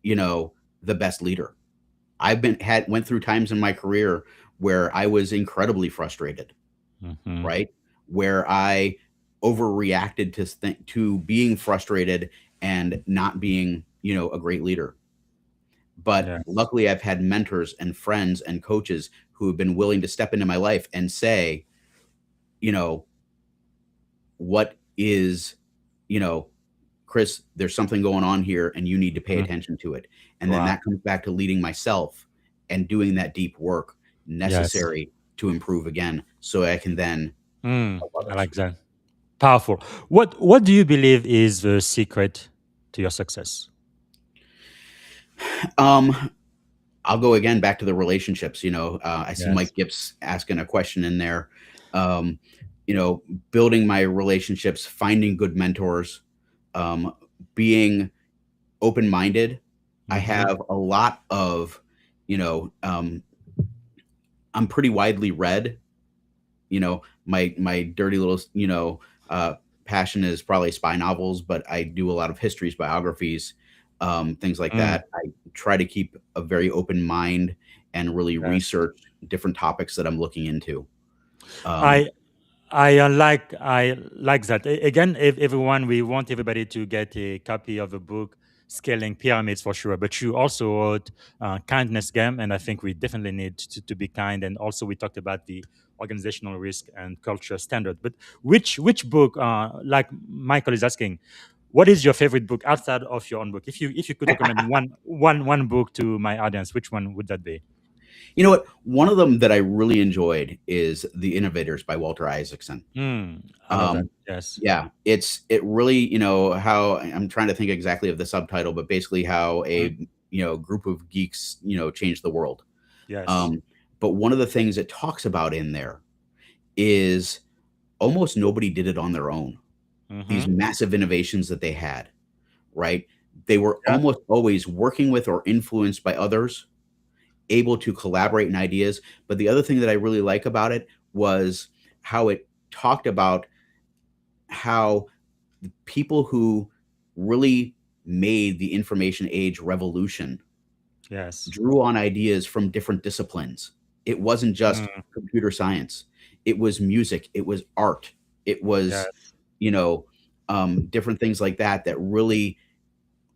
the best leader. Went through times in my career where I was incredibly frustrated, Hmm. right? Where I overreacted to being frustrated and not being, a great leader. But Yes, luckily, I've had mentors and friends and coaches who have been willing to step into my life and say, you know, what is, you know, Chris, there's something going on here and you need to pay hmm, attention to it. And then wow, that comes back to leading myself and doing that deep work yes, necessary to improve again so I can then help I others. like that. Powerful. What do you believe is the secret to your success? Um, I'll go again back to the relationships. I see Yes. Mike Gips asking a question in there. Um, building my relationships, finding good mentors, being open minded. I Mm-hmm. have a lot of, you know, um, I'm pretty widely read. My dirty little, passion is probably spy novels, but I do a lot of histories, biographies, things like Mm, that. I try to keep a very open mind and really yes. research different topics that I'm looking into. Um, I I like that. Again, if everyone, we want everybody to get a copy of the book Scaling Pyramids for sure. But you also wrote Kindness Game, and I think we definitely need to be kind. And also, we talked about the organizational risk and culture standard. But which book, like Michael is asking, what is your favorite book outside of your own book? If you could recommend one book to my audience, which one would that be? You know what? One of them that I really enjoyed is The Innovators by Walter Isaacson. I love that. Um, Yes. yeah, it really, how I'm trying to think exactly of the subtitle, but basically how Mhm. a group of geeks changed the world. Yes. Um, but one of the things it talks about in there is almost nobody did it on their own. These Mm-hmm. massive innovations that they had, right? They were Yeah. almost always working with or influenced by others, able to collaborate in ideas. But the other thing that I really like about it was how it talked about how the people who really made the information age revolution Yes. drew on ideas from different disciplines. It wasn't just Mm, computer science. It was music. It was art. It was, yes. you know, different things like that that really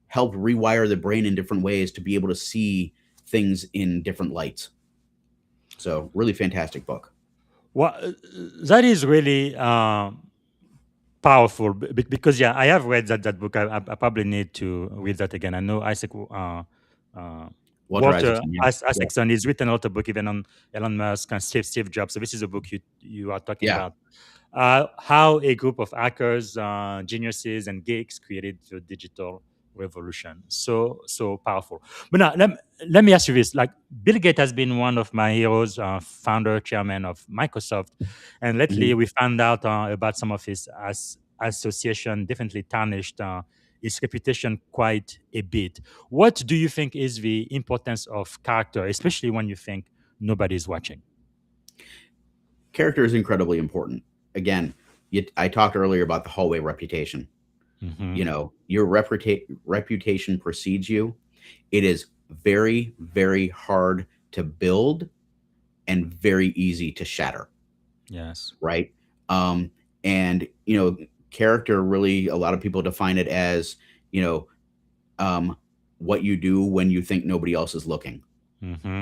helped rewire the brain in different ways to be able to see things in different lights. So, really fantastic book. Well, that is really powerful because yeah, I have read that book. I probably need to read that again. I know Isaac uh, Walter Walter Isaacson. Yeah. Yeah. Isaacson. He's written a lot of book even on Elon Musk and Steve Jobs. So this is a book you are talking Yeah. about. How a group of hackers, geniuses, and geeks created the digital revolution. So powerful. But now let me ask you this: like Bill Gates has been one of my heroes, founder, chairman of Microsoft, and lately Mhm. we found out about some of his association definitely tarnished his reputation quite a bit. What do you think is the importance of character, especially when you think nobody is watching? Character is incredibly important. Again, I talked earlier about the hallway reputation. Hmm. Your reputation precedes you. It is very, very hard to build and very easy to shatter, Yes. right? Um, and character really, a lot of people define it as you know um, what you do when you think nobody else is looking. Hmm.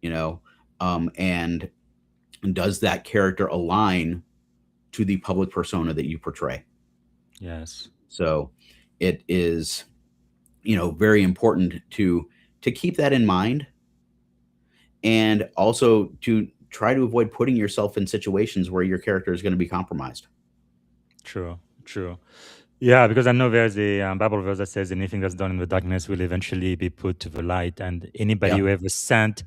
You know, and does that character align to the public persona that you portray? Yes. So, it is very important to keep that in mind, and also to try to avoid putting yourself in situations where your character is going to be compromised. True. True. Yeah, because I know there's a Bible verse that says anything that's done in the darkness will eventually be put to the light. And anybody Yeah, who ever sent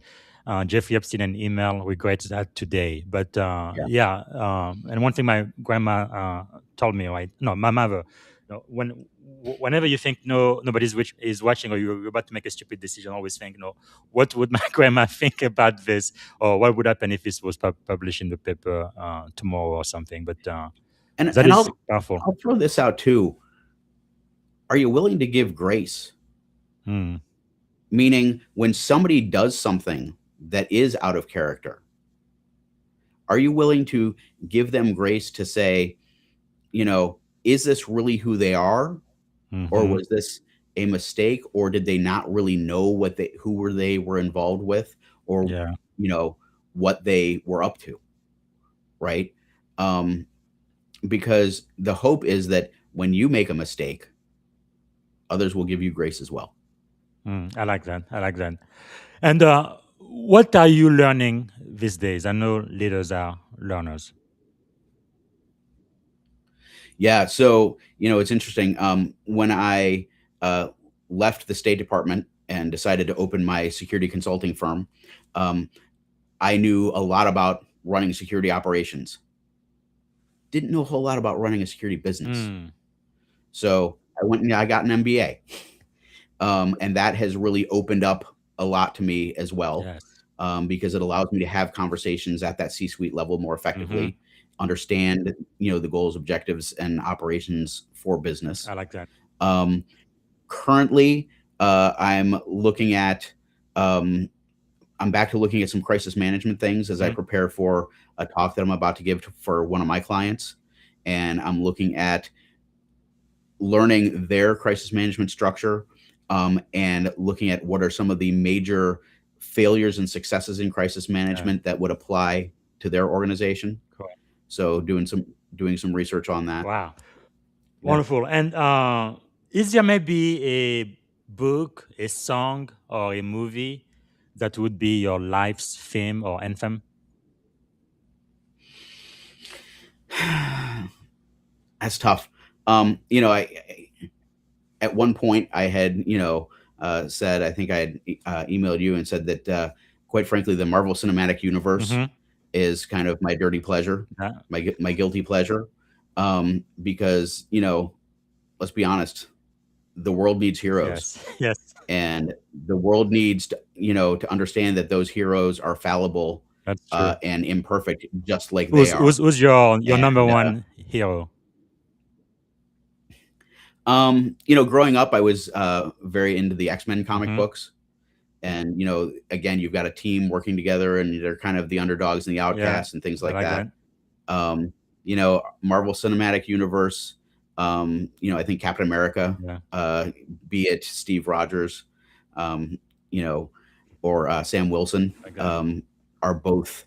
Jeffrey Epstein an email regrets that today. But yeah. yeah, and one thing my grandma told me, right? No, my mother. Whenever you think nobody's is watching or you're about to make a stupid decision, always think, what would my grandma think about this, or what would happen if this was published in the paper tomorrow or something. But that And is I'll powerful. I'll throw this out too. Are you willing to give grace? Hmm. Meaning, when somebody does something that is out of character, are you willing to give them grace to say, is this really who they are, or Mm-hmm. was this a mistake, or did they not really know they were involved with, or Yeah. you know what they were up to, right? Um, because the hope is that when you make a mistake, others will give you grace as well. Mm, I like that. I like that. And what are you learning these days? I know leaders are learners. Yeah, so it's interesting. When I uh, left the State Department and decided to open my security consulting firm, um, I knew a lot about running security operations. Didn't know a whole lot about running a security business. Mm, So I went and I got an MBA, and that has really opened up a lot to me as well, yes. because it allows me to have conversations at that C-suite level more Mm-hmm. effectively, understand the goals, objectives, and operations for business. I like that. Um, Currently, I'm looking at um, I'm back to looking at some crisis management things as I prepare for a talk that I'm about to give for one of my clients. And I'm looking at learning their crisis management structure, and looking at what are some of the major failures and successes in crisis management that would apply to their organization. Cool. So doing some research on that. Wow. Yeah. Wonderful. And is there maybe a book, a song, or a movie that would be your life's theme or anthem? That's tough. I at one point I had, said, I think I had emailed you and said that, quite frankly, the Marvel Cinematic Universe is kind of my dirty pleasure, Yeah. my guilty pleasure, because let's be honest, the world needs heroes, Yes. Yes. and the world needs to understand that those heroes are fallible That's true. and imperfect, just like they are. Who's your And, number one hero? Growing up, I was very into the X-Men comic books. And, again, you've got a team working together and they're kind of the underdogs and the outcasts and things I like like that. Marvel Cinematic Universe, I think Captain America, Yeah. be it Steve Rogers, or Sam Wilson, I got are both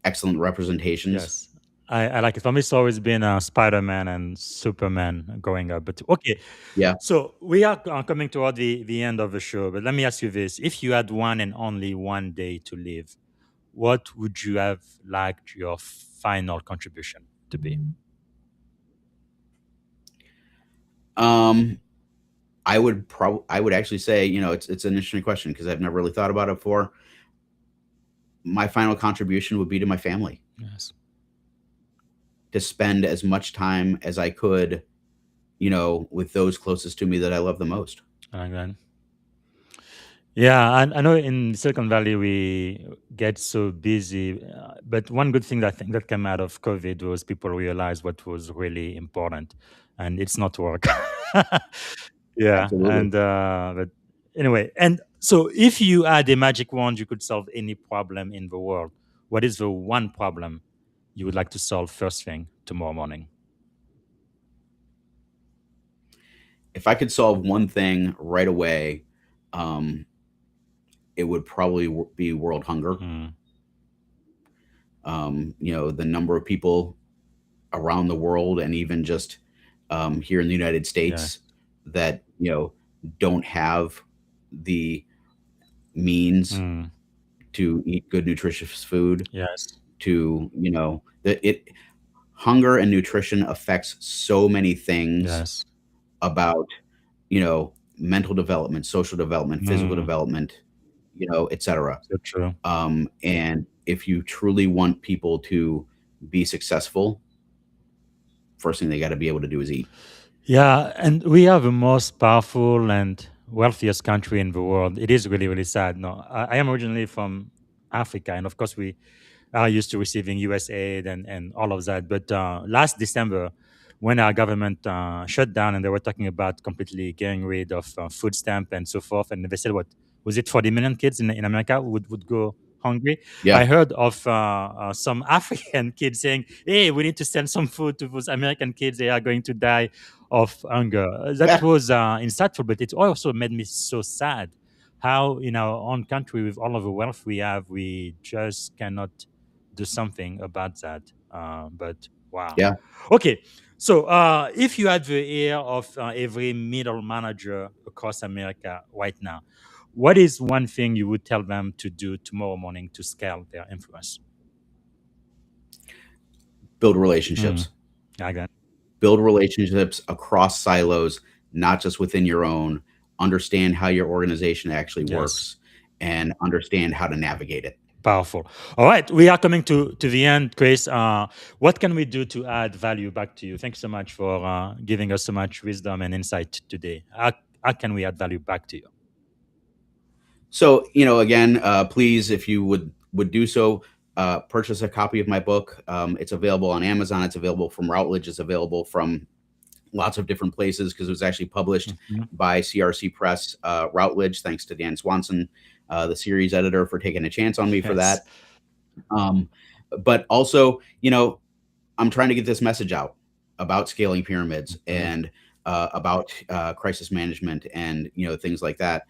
excellent representations. Yes. I like it. For me, it's always been Spider-Man and Superman growing up. But okay, Yeah. so we are coming toward the end of the show. But let me ask you this: if you had one and only one day to live, what would you have liked your final contribution to be? I would actually say, it's an interesting question because I've never really thought about it before. My final contribution would be to my family, Yes. to spend as much time as I could, with those closest to me that I love the most. I like that. Yeah, I know in Silicon Valley we get so busy, but one good thing that I think that came out of COVID was people realized what was really important, and it's not work. Yeah, Absolutely. and but anyway, and so if you had a magic wand, you could solve any problem in the world. What is the one problem you would like to solve first thing tomorrow morning? If I could solve one thing right away, um, it would probably be world hunger. Mm, The number of people around the world and even just here in the United States that don't have the means mm, to eat good nutritious food. yes, To hunger and nutrition affects so many things yes, about mental development, social development, physical mm, development, etc. so true. And if you truly want people to be successful, first thing they got to be able to do is eat. Yeah, and we are the most powerful and wealthiest country in the world. It is really, really sad. No, I am originally from Africa, and of course, we are used to receiving US aid and all of that. But last December, when our government shut down and they were talking about completely getting rid of food stamp and so forth, and they said, what was it, 40 million kids in America would go hungry? Yeah. I heard of some African kids saying, hey, we need to send some food to those American kids. They are going to die of hunger. That was insightful, but it also made me so sad how in our own country, with all of the wealth we have, we just cannot do something about that. But wow. Yeah. Okay. So if you had the ear of every middle manager across America right now, what is one thing you would tell them to do tomorrow morning to scale their influence? Build relationships. Again. Build relationships across silos, not just within your own. Understand how your organization actually works and understand how to navigate it. Powerful. All right. We are coming to the end, Chris. What can we do to add value back to you? Thanks so much for giving us so much wisdom and insight today. How can we add value back to you? So, again, please, if you would do so, purchase a copy of my book. It's available on Amazon. It's available from Routledge. It's available from lots of different places because it was actually published by CRC Press, Routledge, thanks to Dan Swanson. the series editor, for taking a chance on me for Yes. that. But also, I'm trying to get this message out about scaling pyramids and about crisis management and things like that.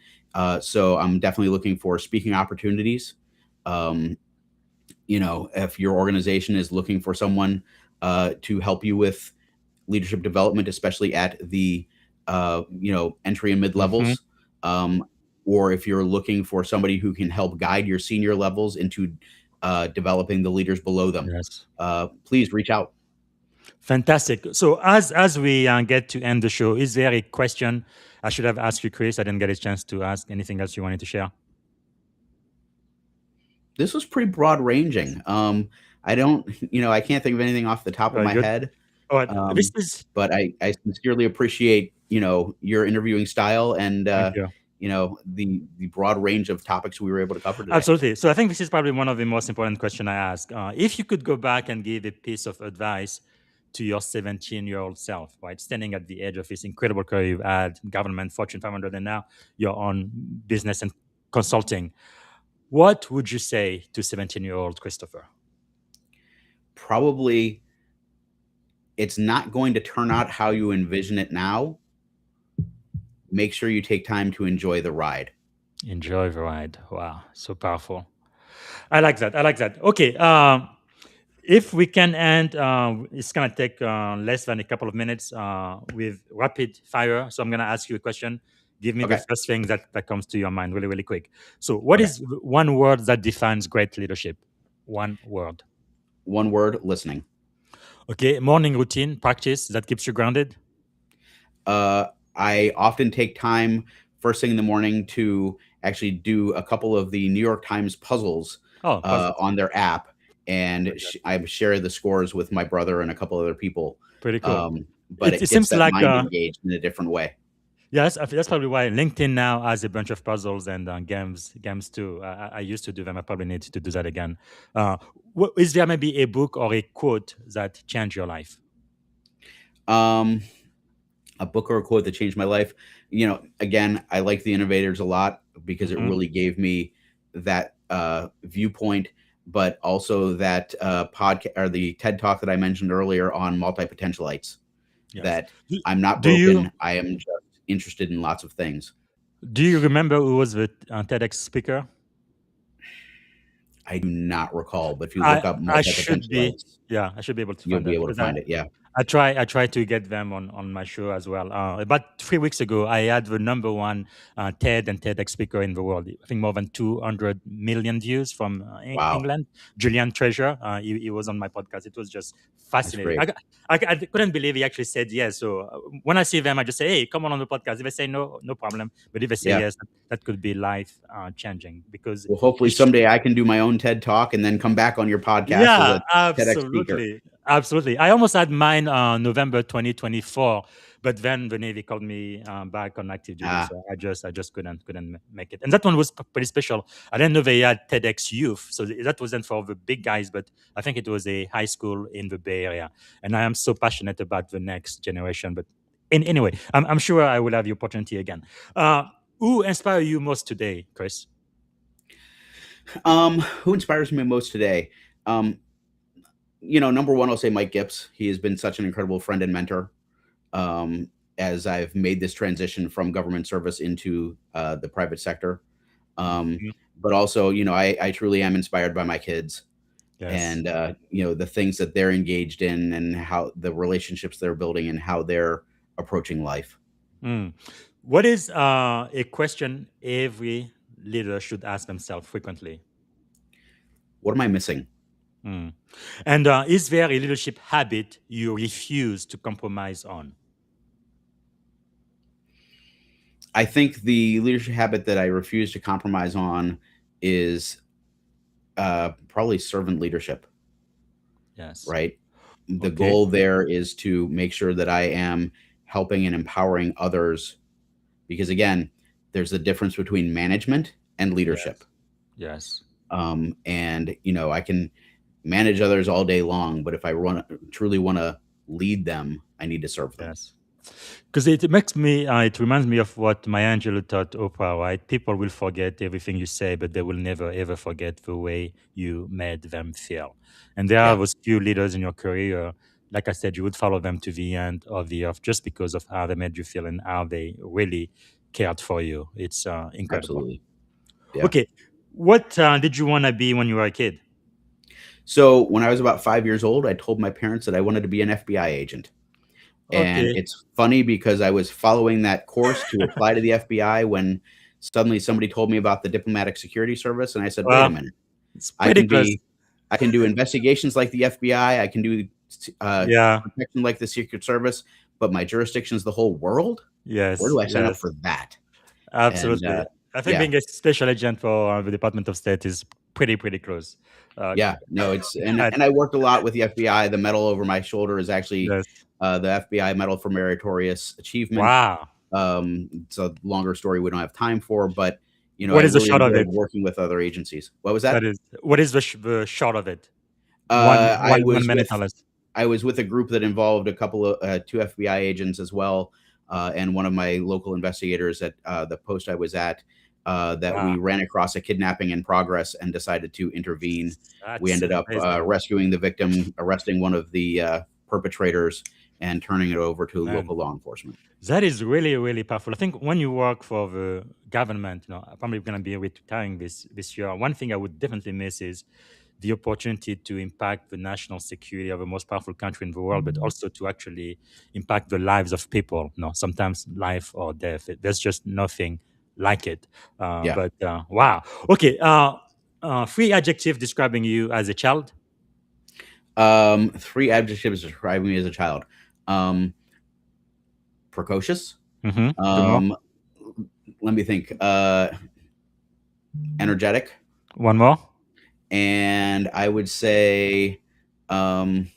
So I'm definitely looking for speaking opportunities. If your organization is looking for someone to help you with leadership development, especially at the entry and mid Mhm. levels, or if you're looking for somebody who can help guide your senior levels into developing the leaders below them, Yes. please reach out. Fantastic. So as we get to end the show, is there a question I should have asked you, Chris? I didn't get a chance to ask. Anything else you wanted to share? This was pretty broad ranging. I don't, I can't think of anything off the top of Very my good. head. All right. This is But I sincerely appreciate, your interviewing style and, Thank you. the broad range of topics we were able to cover today. Absolutely. So I think this is probably one of the most important questions I ask. If you could go back and give a piece of advice to your 17-year-old self, right, standing at the edge of this incredible career you've had, government, Fortune 500, and now your own business and consulting, what would you say to 17-year-old Christopher? Probably it's not going to turn out how you envision it now. Make sure you take time to enjoy the ride. Enjoy the ride. Wow, so powerful. I like that. I like that. Okay. If we can end, it's going to take less than a couple of minutes with rapid fire. So I'm going to ask you a question. Give me the Okay. first thing that comes to your mind really, really quick. So, what Okay. is one word that defines great leadership? One word. One word: listening. Okay. Morning routine, practice that keeps you grounded. I often take time first thing in the morning to actually do a couple of the New York Times puzzles Oh, puzzles. on their app, and Very good. I share the scores with my brother and a couple other people. Pretty cool. But It it gets seems that like, mind engaged in a different way. yes, I think that's probably why LinkedIn now has a bunch of puzzles and games too. I used to do them. I probably need to do that again. Is there maybe a book or a quote that changed your life? Um, a book or a quote that changed my life. Again, I like The Innovators a lot because it Mhm. really gave me that viewpoint, but also that podcast or the TED talk that I mentioned earlier on multi-potentialites. Yes. That I'm not Do you broken. I am just interested in lots of things. do you remember who was the TEDx speaker? I do not recall, but if you look I up I should be multi-potentialites, I should be able to you'll find be that able to because find it. Yeah. I try to get them on my show as well. About 3 weeks ago, I had the number one TED and TEDx speaker in the world. I think more than 200 million views from Wow. England. Julian Treasure, he was on my podcast. It was just That's fascinating. great. I couldn't believe he actually said yes. So when I see them, I just say, "Hey, come on the podcast." If they say no, no problem. But if they say Yeah. yes, that could be life changing because Well, hopefully someday I can do my own TED talk and then come back on your podcast as yeah, a TEDx speaker. absolutely. Absolutely. I almost had mine November 2024, but then the Navy called me back on active duty, Ah, so I just couldn't make it. And that one was pretty special. I didn't know they had TEDx Youth, so that wasn't for the big guys, but I think it was a high school in the Bay Area. And I am so passionate about the next generation. But anyway, I'm sure I will have the opportunity again. Who inspire you most today, Chris? who inspires me most today? Um, number one, I'll say Mike Gips. He has been such an incredible friend and mentor. Um, as I've made this transition from government service into the private sector. Mhm. But also, I truly am inspired by my kids Yes. and, the things that they're engaged in and how the relationships they're building and how they're approaching life. Mm. What is a question every leader should ask themselves frequently? What am I missing? Mm. And is there a leadership habit you refuse to compromise on? I think the leadership habit that I refuse to compromise on is probably servant leadership, Yes. right? The Okay. goal there is to make sure that I am helping and empowering others because, again, there's a difference between management and leadership. Yes. Yes. And, I can manage others all day long, but if I truly want to lead them, I need to serve them. Yes. Because it makes me, it reminds me of what Maya Angelou taught Oprah, right? People will forget everything you say, but they will never ever forget the way you made them feel. And there are Yeah, those few leaders in your career, like I said, you would follow them to the end of the earth just because of how they made you feel and how they really cared for you. It's incredible. absolutely. Yeah. Okay, what did you want to be when you were a kid? So when I was about 5 years old, I told my parents that I wanted to be an FBI agent. And Okay. it's funny because I was following that course to apply to the FBI when suddenly somebody told me about the Diplomatic Security Service, and I said, "Wait a Well, minute. it's I pretty can close. be I can do investigations like the FBI, I can do, Yeah. protection like the Secret Service, but my jurisdiction is the whole world? Where Yes. do I sign up Yes. for that?" And, Absolutely. I think yeah. being a special agent for the Department of State is pretty close. Yeah, no, it's And and I worked a lot with the FBI. The medal over my shoulder is actually, yes. the FBI Medal for Meritorious Achievement. Wow. It's a longer story we don't have time for, but, I What is the really short of enjoyed it? working with other agencies. What was that? That is, what is the short of it? One Uh, I one one was minute with or less. I was with a group that involved a couple of, 2 FBI agents as well, and one of my local investigators at, the post I was at, that Wow. we ran across a kidnapping in progress and decided to intervene. We That's ended up, amazing. rescuing the victim, arresting one of the, perpetrators, and turning it over to Man. local law enforcement. That is really powerful. I think when you work for the government, I'm probably going to be retiring this year. One thing I would definitely miss is the opportunity to impact the national security of the most powerful country in the world, but also to actually impact the lives of people. Sometimes life or death. There's just nothing like it. Yeah. But wow. Okay. Three adjectives describing you as a child. 3 adjectives describing me as a child. Um, Precocious. Two more. Um, Let me think. Energetic, One more. and I would say, um,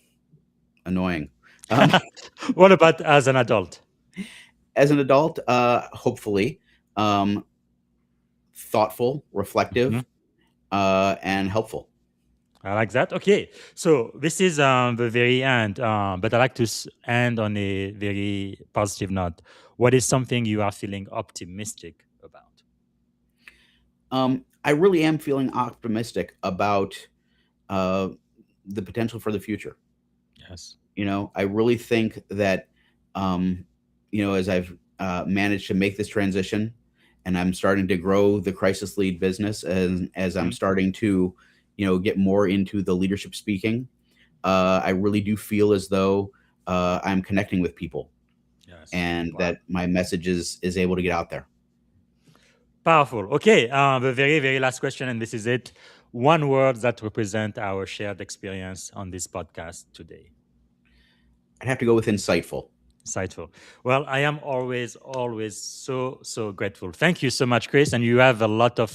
annoying. Um, What about as an adult? as an adult, hopefully, um, thoughtful, Mhm. reflective, and helpful. I like that. Okay, so this is the very end, but I like to end on a very positive note. What is something you are feeling optimistic about? I really am feeling optimistic about, uh, the potential for the future. Yes. I really think that, um, as I've, managed to make this transition, and I'm starting to grow the crisis lead business, and as I'm Mhm. starting to, get more into the leadership speaking, I really do feel as though, I'm connecting with people, Yes. and Wow. that my message is able to get out there. Powerful. Okay, the very last question, and this is it. One word that represent our shared experience on this podcast today. I'd have to go with insightful. Insightful. Well, I am always so grateful. Thank you so much, Chris. And you have a lot of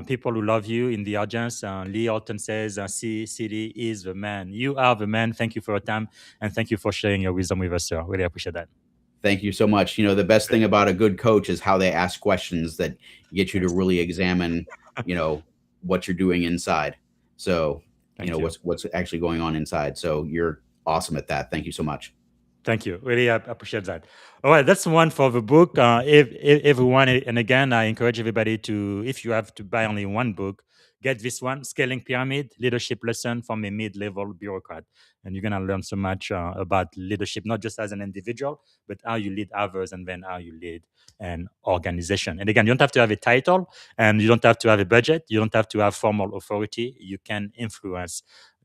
people who love you in the audience. Lee often says, CD is the man. You are the man. Thank you for your time. And thank you for sharing your wisdom with us, sir. Really appreciate that. Thank you so much. The best thing about a good coach is how they ask questions that get you to Yes. really examine, you know, what you're doing inside. So, Thank you. what's actually going on inside. So you're awesome at that. Thank you so much. Thank you. Really appreciate that. All right, that's one for the book. If everyone, and again, I encourage everybody to, if you have to buy only one book, get this one, Scaling Pyramid, Leadership Lesson from a Mid-Level Bureaucrat. And you're going to learn so much about leadership, not just as an individual, but how you lead others and then how you lead an organization. And again, you don't have to have a title and you don't have to have a budget. You don't have to have formal authority. You can influence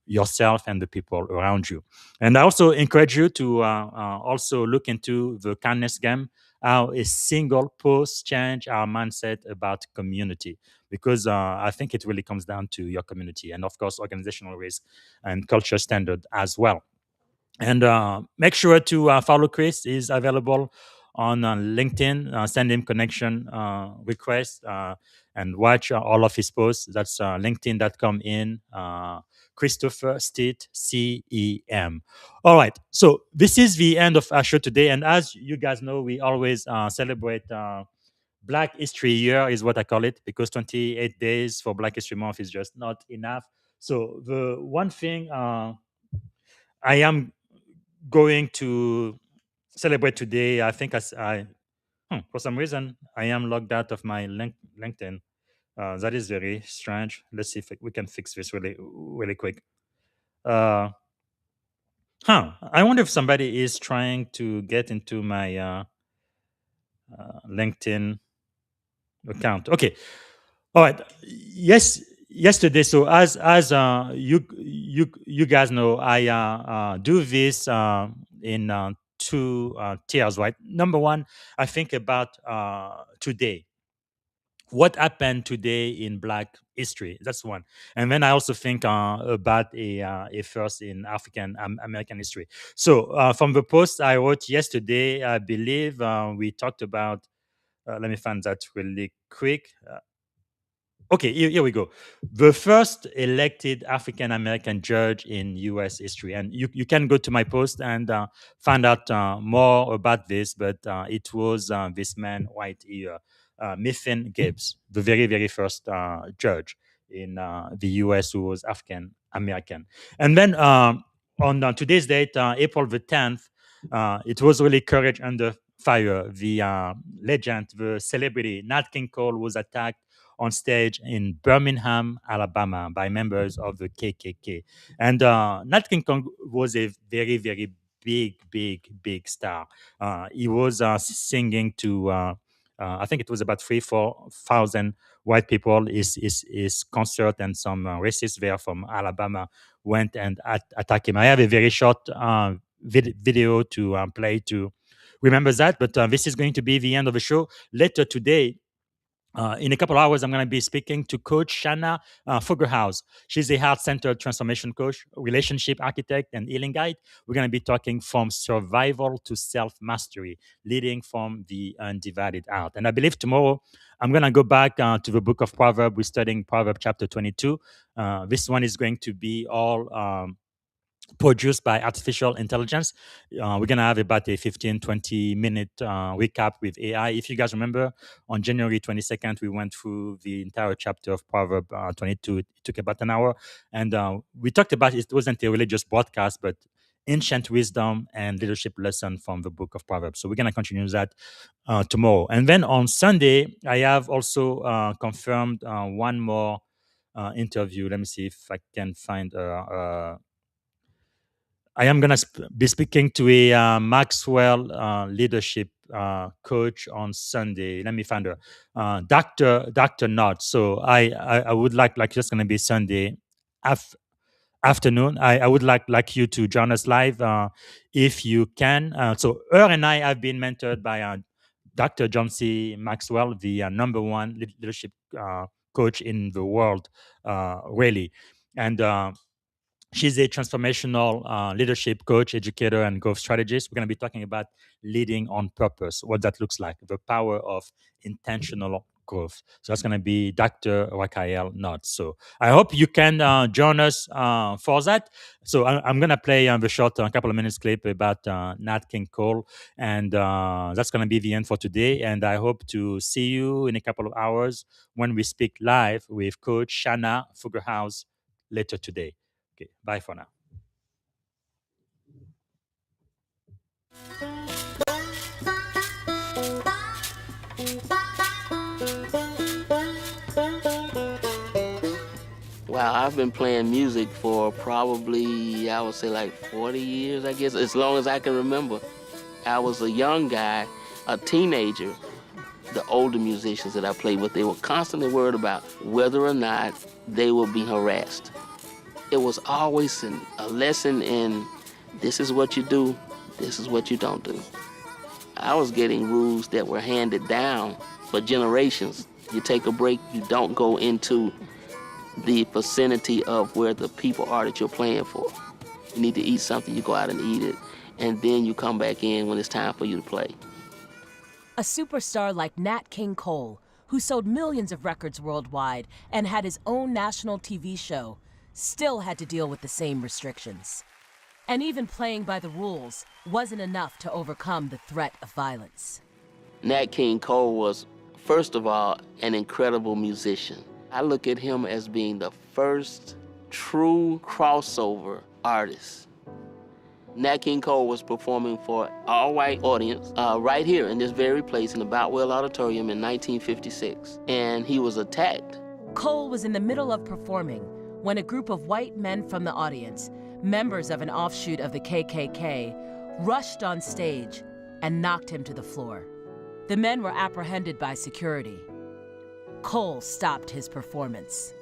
yourself and the people around you. And I also encourage you to also look into the kindness game, how a single post change our mindset about community, because I think it really comes down to your community and, of course, organizational risk and culture standard as well. And make sure to follow Chris. He's available on LinkedIn. Send him connection request and watch all of his posts. That's linkedin.com in Christopher Stitt, CEM. All right. So this is the end of our show today. And as you guys know, we always celebrate Black History Year is what I call it, because 28 days for Black History Month is just not enough. So the one thing I am going to celebrate today. I think for some reason, I am logged out of my LinkedIn. That is very strange. Let's see if we can fix this really quick. I wonder if somebody is trying to get into my LinkedIn account. Okay. All right. Yes. Yesterday, so as you guys know, I do this in two tiers, right? Number one, I think about today, what happened today in Black history. That's one, and then I also think about a first in African American history. So from the post I wrote yesterday, I believe we talked about. Let me find that really quick. Okay, here we go. The first elected African American judge in U.S. history, and you can go to my post and find out more about this. But it was this man right here, Mifflin Gibbs, the very first judge in the U.S. who was African American. And then on today's date, April the 10th, it was really courage under fire. The legend, the celebrity Nat King Cole was attacked on stage in Birmingham, Alabama, by members of the KKK. And Nat King Cole was a very big star. He was singing to, I think it was about 4,000 white people. His concert, and some racists there from Alabama went and attacked him. I have a very short video to play to remember that, but this is going to be the end of the show. Later today, in a couple of hours, I'm going to be speaking to Coach Shanna Fuggerhouse. She's a heart-centered transformation coach, relationship architect, and healing guide. We're going to be talking from survival to self-mastery, leading from the undivided heart. And I believe tomorrow, I'm going to go back to the book of Proverbs. We're studying Proverbs chapter 22. This one is going to be all produced by artificial intelligence. We're going to have about a 15-20 minute recap with AI. If you guys remember, on January 22nd, we went through the entire chapter of Proverbs 22. It took about an hour. And we talked about it wasn't a religious broadcast, but ancient wisdom and leadership lesson from the book of Proverbs. So we're going to continue that tomorrow. And then on Sunday, I have also confirmed one more interview. Let me see if I can find I am going to be speaking to a Maxwell leadership coach on Sunday. Let me find her, Dr. Knott. So I would like just going to be Sunday afternoon. I would like you to join us live if you can. So her and I have been mentored by Dr. John C. Maxwell, the number one leadership coach in the world, really, and. She's a transformational leadership coach, educator, and growth strategist. We're going to be talking about leading on purpose, what that looks like, the power of intentional growth. So that's going to be Dr. Rakael Knott. So I hope you can join us for that. So I'm going to play the short couple of minutes clip about Nat King Cole. And that's going to be the end for today. And I hope to see you in a couple of hours when we speak live with Coach Shanna Fuggerhouse later today. Okay, bye for now. Wow, I've been playing music for probably, I would say like 40 years, I guess, as long as I can remember. I was a young guy, a teenager. The older musicians that I played with, they were constantly worried about whether or not they were being harassed. It was always a lesson in this is what you do, this is what you don't do. I was getting rules that were handed down for generations. You take a break, you don't go into the vicinity of where the people are that you're playing for. You need to eat something, you go out and eat it, and then you come back in when it's time for you to play. A superstar like Nat King Cole, who sold millions of records worldwide and had his own national TV show, still had to deal with the same restrictions. And even playing by the rules wasn't enough to overcome the threat of violence. Nat King Cole was, first of all, an incredible musician. I look at him as being the first true crossover artist. Nat King Cole was performing for an all-white audience right here in this very place in the Boutwell Auditorium in 1956, and he was attacked. Cole was in the middle of performing when a group of white men from the audience, members of an offshoot of the KKK, rushed on stage and knocked him to the floor. The men were apprehended by security. Cole stopped his performance.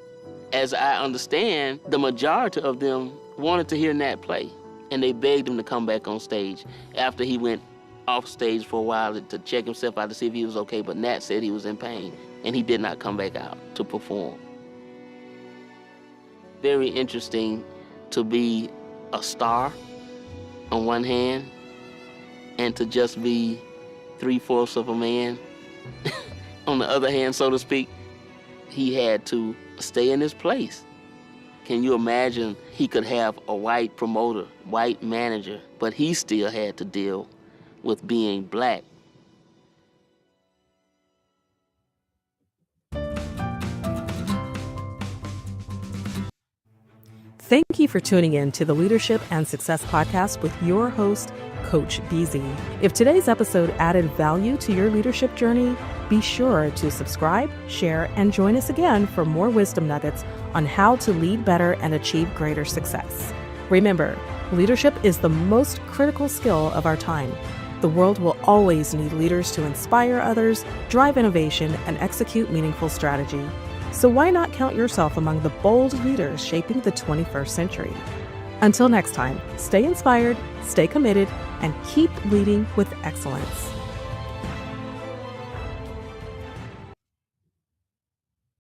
As I understand, the majority of them wanted to hear Nat play, and they begged him to come back on stage after he went off stage for a while to check himself out to see if he was okay, but Nat said he was in pain, and he did not come back out to perform. Very interesting to be a star on one hand and to just be 3/4 of a man on the other hand, so to speak. He had to stay in his place. Can you imagine he could have a white promoter, white manager, but he still had to deal with being black. Thank you for tuning in to the Leadership and Success Podcast with your host, Coach BZ. If today's episode added value to your leadership journey, be sure to subscribe, share, and join us again for more wisdom nuggets on how to lead better and achieve greater success. Remember, leadership is the most critical skill of our time. The world will always need leaders to inspire others, drive innovation, and execute meaningful strategy. So why not count yourself among the bold leaders shaping the 21st century? Until next time, stay inspired, stay committed, and keep leading with excellence.